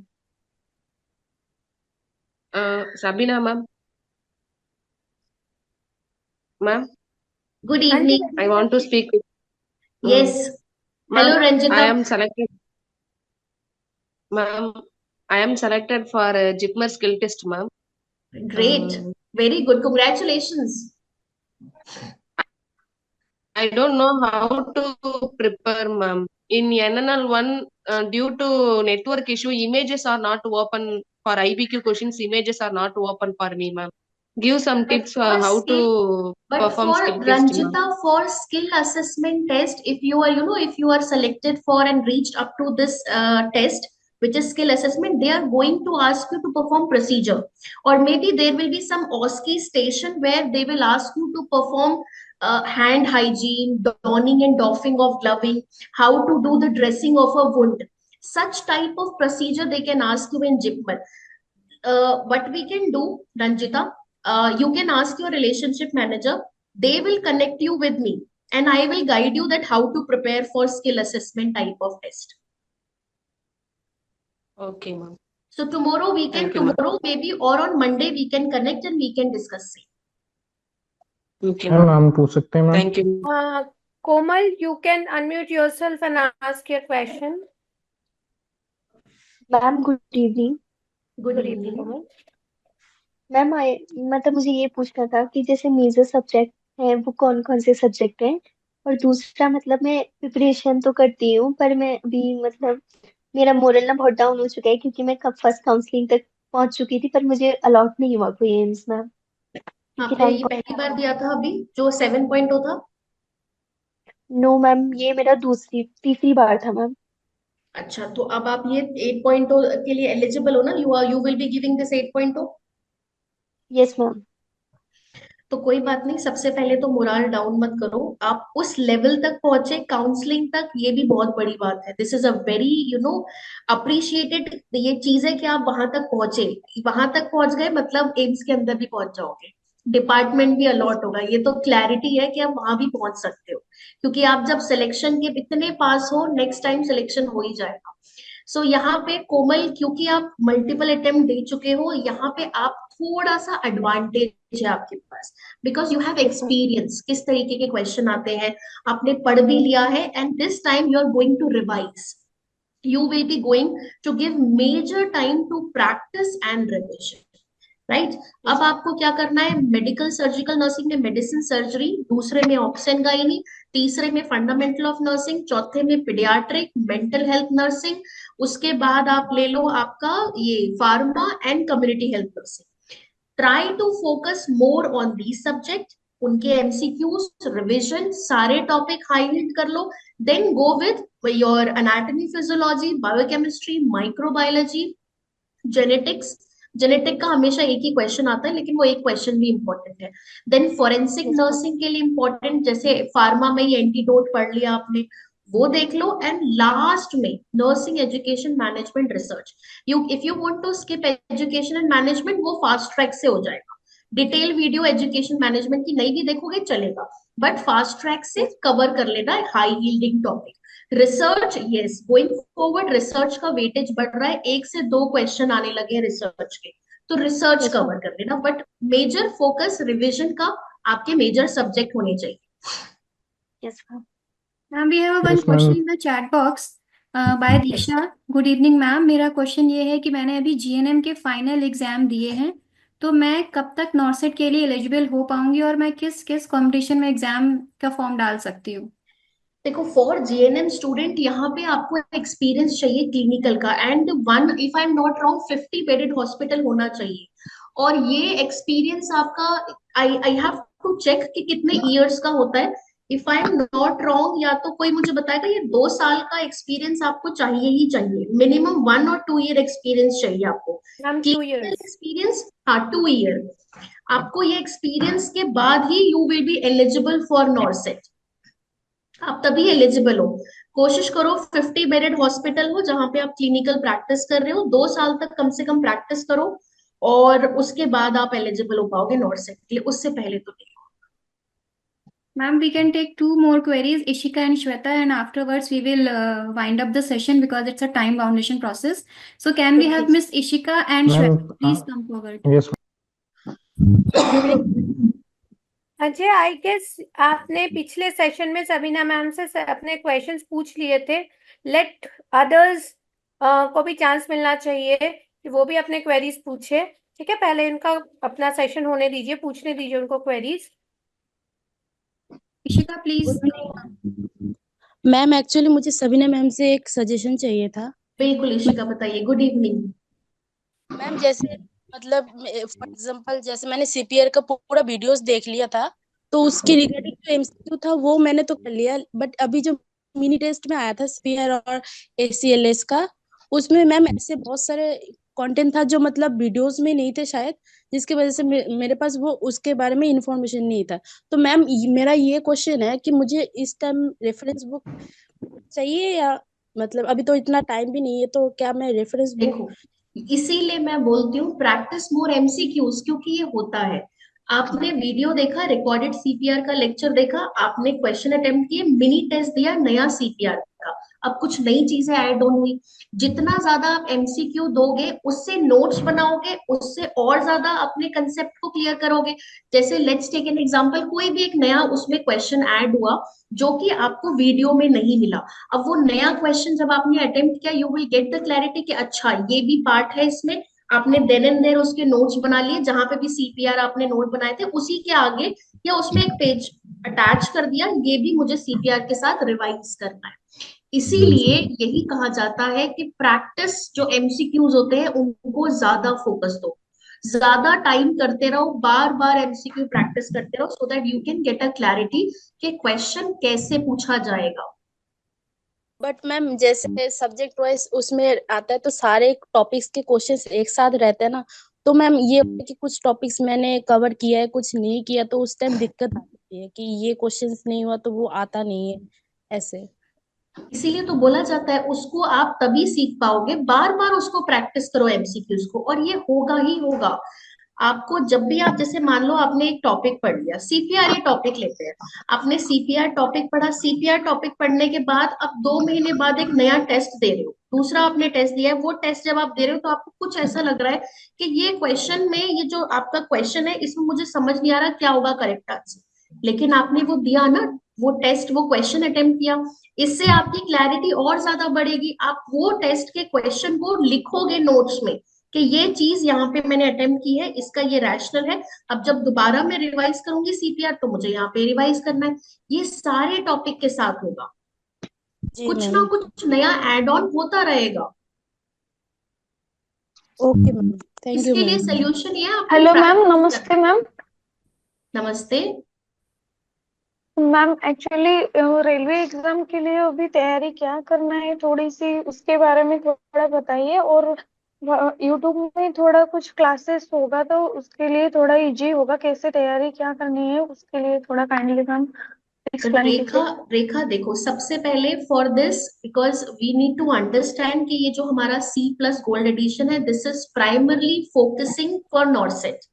Sabina ma'am. Ma'am good हाँ जी evening. I Ranjita. want to speak with yes, ma'am. Hello I Ranjita. am selected, ma'am. I am selected for JIPMER skill test, ma'am. Great, Uh, very good, congratulations. I don't know how to prepare, ma'am. In NNL1, due to network issue, images are not open for IBQ questions. Images are not open for me, ma'am. Give some But tips for how skill, to but perform for skill test, ma'am. Ranjita, for skill assessment test, if you are, if you are selected for and reached up to this test, which is skill assessment, they are going to ask you to perform procedure, or maybe there will be some OSCE station where they will ask you to perform hand hygiene, donning and doffing of gloving, how to do the dressing of a wound. Such type of procedure they can ask you in JIPMER. what we can do, Ranjita, you can ask your relationship manager. They will connect you with me, and I will guide you that how to prepare for skill assessment type of test. Okay, ma'am. So tomorrow we can, Thank you, ma'am. tomorrow maybe or on Monday we can connect and we can discuss it. Okay, ma'am ma'am. नाम पूछ सकते हैं ma'am? Thank you. Komal, you can unmute yourself and ask your question. Ma'am good evening. Good Good evening. evening, Komal. Ma'am मतलब मुझे ये पूछना था कि जैसे मेजर सब्जेक्ट है वो कौन कौन से सब्जेक्ट हैं, और दूसरा मतलब मैं प्रिपरेशन तो करती हूँ पर मैं अभी मतलब मेरा मोरल ना बहुत डाउन हो चुका है क्योंकि मैं कब फर्स्ट काउंसलिंग तक पहुंच चुकी थी पर मुझे अलॉट नहीं हुआ कोई एम्स मैम, क्योंकि आपने ये रैंक। पहली बार दिया था अभी जो 7.0 था? नो मैम, ये मेरा तीसरी बार था मैम। अच्छा, तो अब आप ये 8.0 के लिए एलिजिबल हो ना? You will be giving this 8.0। Yes ma'am. तो कोई बात नहीं, सबसे पहले तो मोराल डाउन मत करो। आप उस लेवल तक पहुंचे काउंसलिंग तक, ये भी बहुत बड़ी बात है। This is a very appreciated ये चीज है कि आप वहां तक पहुंचे। वहां तक पहुंच गए मतलब एम्स के अंदर भी पहुंच जाओगे, डिपार्टमेंट भी अलॉट होगा। ये तो क्लैरिटी है कि आप वहां भी पहुंच सकते हो, क्योंकि आप जब सिलेक्शन के इतने पास हो नेक्स्ट टाइम सिलेक्शन हो ही जाएगा। सो यहाँ पे कोमल, क्योंकि आप मल्टीपल अटेम्प्ट दे चुके हो, यहाँ पे आप थोड़ा सा एडवांटेज है आपके पास, बिकॉज यू हैव एक्सपीरियंस किस तरीके के क्वेश्चन आते हैं, आपने पढ़ भी लिया है, and this time you are going to revise. You will be going to give major time to practice and revision, right? अब आपको क्या करना है, मेडिकल सर्जिकल नर्सिंग में मेडिसिन सर्जरी, दूसरे में ऑप्शन गाइनी, तीसरे में फंडामेंटल ऑफ नर्सिंग, चौथे में पीडियाट्रिक मेंटल हेल्थ नर्सिंग, उसके बाद आप ले लो आपका ये pharma and community health nursing. Try to focus more on these subject, उनके एमसीक्यूज रिवीजन सारे टॉपिक हाईलाइट कर लो, then go with your anatomy physiology, biochemistry, microbiology, genetics. Genetic का हमेशा एक ही क्वेश्चन आता है लेकिन वो एक क्वेश्चन भी इंपॉर्टेंट है। देन फॉरेंसिक नर्सिंग के लिए इंपॉर्टेंट, जैसे फार्मा में ही एंटीडोट पढ़ लिया आपने, वो देख लो। एंड लास्ट में nursing education management research. If you want to skip education and management, वो फास्ट ट्रैक से हो जाएगा। डिटेल वीडियो एजुकेशन मैनेजमेंट की नहीं भी देखोगे चलेगा, बट फास्ट ट्रैक से कवर कर लेना high yielding topic. Research, yes, going forward research का वेटेज बढ़ रहा है, 1 से 2 क्वेश्चन आने लगे हैं रिसर्च के, तो रिसर्च कवर कर लेना, बट मेजर फोकस रिवीजन का आपके मेजर सब्जेक्ट होने चाहिए। Yes ma'am. Ma'am, we have one Yes, question ma'am. in the chat box by Disha. Good evening, ma'am. मेरा क्वेश्चन ये है कि मैंने अभी जीएनएम के फाइनल एग्जाम दिए हैं, तो मैं कब तक नॉर्सेट के लिए एलिजिबल हो पाऊंगी और मैं किस किस कंपटीशन में एग्जाम का फॉर्म डाल सकती हूँ? देखो, फॉर जीएनएम स्टूडेंट यहाँ पे आपको एक्सपीरियंस चाहिए क्लिनिकल का, and one, if I am not wrong, 50 bedded hospital होना चाहिए। और ये एक्सपीरियंस आपका, आई हैव टू चेक कि कितने ईयर्स का होता है। If I am not wrong, या तो कोई मुझे बताएगा, ये 2 साल का एक्सपीरियंस आपको चाहिए ही चाहिए, मिनिमम 1 और 2 ईयर एक्सपीरियंस चाहिए आपको। Ma'am, 2 clinical years. एक्सपीरियंस, हाँ 2 ईयर। आपको ये एक्सपीरियंस के बाद ही you will be eligible for NORCET, आप तभी एलिजिबल हो। कोशिश करो 50 बेडेड हॉस्पिटल हो जहां पे आप क्लिनिकल प्रैक्टिस कर रहे हो, 2 साल तक कम से कम प्रैक्टिस करो, और उसके बाद आप एलिजिबल हो पाओगे नॉर्सेट के लिए, उससे पहले तो नहीं। Ma'am, we can take 2 more queries, Ishika and Shweta, and afterwards we will wind up the session because it's a time foundation process. So can we have Miss Ishika and Ma'am, Shweta please come forward? yes. Ajay, I guess आपने पिछले session में Sabina ma'am से अपने questions पूछ लिए थे। Let others को भी चांस मिलना चाहिए कि वो भी अपने क्वेरीज पूछे, ठीक है? पहले उनका अपना सेशन होने दीजिए, पूछने दीजिए उनको queries. Ishika, please. Ma'am actually मुझे सबीना मैम से एक सजेशन चाहिए था। बिल्कुल इशिका, बताइए। गुड इवनिंग मैम, जैसे मतलब फॉर एग्जांपल जैसे मैंने सीपीआर का पूरा वीडियोस देख लिया था, तो उसके रिगार्डिंग जो एमसीक्यू था वो मैंने तो कर लिया, बट अभी जो मिनी टेस्ट में आया था सीपीआर और एसीएलएस का, उसमें मैम ऐसे बहुत सारे कंटेंट था जो मतलब वीडियोस में नहीं थे शायद, जिसकी वजह से मेरे पास वो उसके बारे में इंफॉर्मेशन नहीं था। तो मैम मेरा ये क्वेश्चन है कि मुझे इस टाइम रेफरेंस बुक चाहिए, या मतलब अभी तो इतना टाइम भी नहीं है, तो क्या मैं रेफरेंस बुक देखो, इसीलिए मैं बोलती हूँ प्रैक्टिस मोर एमसीक्यूज, क्योंकि ये होता है। आपने वीडियो देखा, रिकॉर्डेड सीपीआर का लेक्चर देखा, आपने क्वेश्चन अटेम्प्ट किए, मिनी टेस्ट दिया नया सीपीआर का, अब कुछ नई चीजें ऐड ऑन हुई। जितना ज्यादा आप एमसीक्यू दोगे, उससे नोट्स बनाओगे, उससे और ज्यादा अपने कंसेप्ट को क्लियर करोगे। जैसे लेट्स टेक एन एग्जांपल, कोई भी एक नया उसमें क्वेश्चन ऐड हुआ जो कि आपको वीडियो में नहीं मिला। अब वो नया क्वेश्चन जब आपने अटेम्प्ट किया, you will get the clarity कि अच्छा ये भी पार्ट है इसमें। आपने देन एंड देयर उसके नोट्स बना लिए, जहां पे भी सीपीआर आपने नोट बनाए थे उसी के आगे या उसमें एक पेज अटैच कर दिया, ये भी मुझे सीपीआर के साथ रिवाइज करना है। इसीलिए यही कहा जाता है कि प्रैक्टिस जो एमसीक्यूज होते हैं उनको ज्यादा फोकस दो, ज्यादा टाइम करते रहो, बार बार एमसीक्यू प्रैक्टिस करते रहो, so that you can get a clarity कि क्वेश्चन कैसे पूछा जाएगा। बट मैम जैसे सब्जेक्ट वाइज उसमें आता है तो सारे टॉपिक्स के क्वेश्चंस एक साथ रहते हैं ना, तो मैम ये होता है कि कुछ टॉपिक्स मैंने कवर किया है कुछ नहीं किया, तो उस टाइम दिक्कत आती है कि ये क्वेश्चंस नहीं हुआ तो वो आता नहीं है ऐसे। इसीलिए तो बोला जाता है उसको आप तभी सीख पाओगे, बार बार उसको प्रैक्टिस करो एमसीक्यूज को, और ये होगा ही होगा। आपको जब भी आप, जैसे मान लो आपने एक टॉपिक पढ़ लिया, सीपीआर ये टॉपिक लेते हैं, आपने सीपीआर टॉपिक पढ़ा, सीपीआर टॉपिक पढ़ने के बाद अब 2 महीने बाद एक नया टेस्ट दे रहे हो, दूसरा आपने टेस्ट दिया है, वो टेस्ट जब आप दे रहे हो तो आपको कुछ ऐसा लग रहा है कि ये क्वेश्चन में, ये जो आपका क्वेश्चन है इसमें मुझे समझ नहीं आ रहा क्या होगा करेक्ट आंसर, लेकिन आपने वो दिया ना, वो टेस्ट, वो क्वेश्चन अटेम्प्ट किया, इससे आपकी क्लैरिटी और ज्यादा बढ़ेगी। आप वो टेस्ट के क्वेश्चन को लिखोगे नोट्स में कि ये चीज यहाँ पे मैंने अटेम्प्ट की है, इसका ये रैशनल है, अब जब दोबारा मैं रिवाइज करूंगी सीपीआर तो मुझे यहाँ पे रिवाइज करना है। ये सारे टॉपिक के साथ होगा, जी कुछ ना मैम। कुछ नया एड ऑन होता रहेगा। ओके मैम, थैंक यू इसके लिए मैम। सोल्यूशन ये है, आपको हेलो मैम, प्रैक्टिस नमस्ते करना है। मैम। नमस्ते। मैम एक्चुअली रेलवे एग्जाम के लिए अभी तैयारी क्या करना है, थोड़ी सी उसके बारे में थोड़ा बताइए। और यूट्यूब में थोड़ा कुछ क्लासेस होगा तो उसके लिए थोड़ा इजी होगा, कैसे तैयारी क्या करनी है उसके लिए थोड़ा काइंडली मैम एक्सप्लेन रेखा, कीजिए। रेखा देखो, सबसे पहले for this, because we need to understand कि ये जो हमारा सी प्लस गोल्ड एडिशन है, this is primarily focusing for NORCET.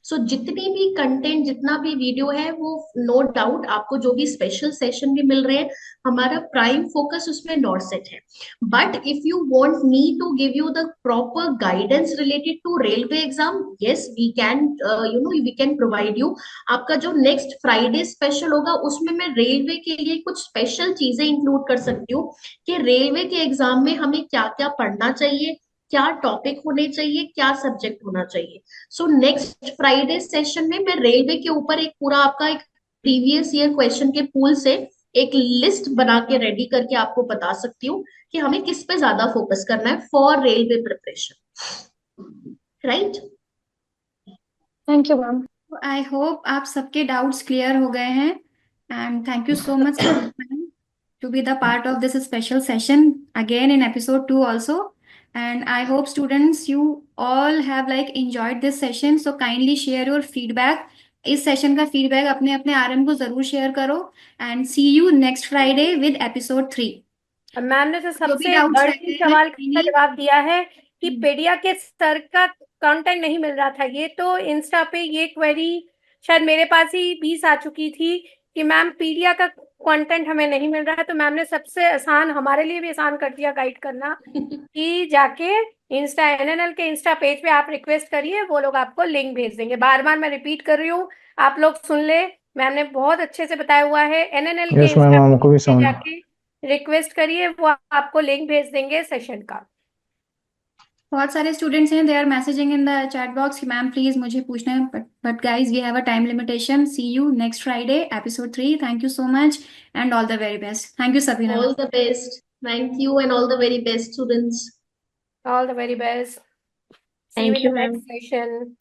So जितनी भी कंटेंट, जितना भी वीडियो है, वो नो डाउट आपको जो भी स्पेशल सेशन भी मिल रहे हैं, हमारा प्राइम फोकस उसमें नॉर्सेट है। But if you want me to give you the proper guidance related to railway exam, yes we can, you know we can provide you. आपका जो नेक्स्ट फ्राइडे स्पेशल होगा उसमें मैं रेलवे के लिए कुछ स्पेशल चीजें इंक्लूड कर सकती हूँ कि रेलवे के एग्जाम में हमें क्या क्या पढ़ना चाहिए, क्या टॉपिक होने चाहिए, क्या सब्जेक्ट होना चाहिए। सो नेक्स्ट फ्राइडे सेशन में मैं रेलवे के ऊपर एक पूरा आपका एक प्रीवियस ईयर क्वेश्चन के पूल से एक लिस्ट बना के रेडी करके आपको बता सकती हूँ कि हमें किस पे ज्यादा फोकस करना है for railway preparation, right. Thank you ma'am. I hope आप सबके डाउट्स क्लियर हो गए हैं, and thank you so much to be the part of this special session again in episode 2 also. And I hope students you all have like enjoyed this session, so kindly share your feedback. इस session का feedback अपने अपने RM को जरूर share करो, and see you next Friday with episode 3। Ma'am ने तो जो भी सबसे डाउट्स बड़ी रहते हैं सवाल का kindly- जवाब दिया है कि पेडिया के सर का कांटेक्ट नहीं मिल रहा था। ये तो इंस्टा पे ये क्वेरी शायद मेरे पास ही 20 आ चुकी थी कि मैम पीडिया का कंटेंट हमें नहीं मिल रहा है। तो मैम ने सबसे आसान, हमारे लिए भी आसान कर दिया गाइड करना कि जाके इंस्टा, एनएनएल के इंस्टा पेज पे आप रिक्वेस्ट करिए, वो लोग आपको लिंक भेज देंगे। बार बार मैं रिपीट कर रही हूँ, आप लोग सुन ले, मैम ने बहुत अच्छे से बताया हुआ है। एनएनएल के यस मैम, इंस्टा हमको भी पेज पे समझ। जाके रिक्वेस्ट करिए, वो आपको लिंक भेज देंगे सेशन का। बहुत सारे स्टूडेंट्स हैं, they are messaging in the chat box कि मैम प्लीज मुझे पूछना है, but guys we have a time limitation. See you next Friday episode 3। Thank you so much and all the very best. Thank you Sabina. All the best, thank you and all the very best students. All the very best, see you thank in you the ma'am. Next session.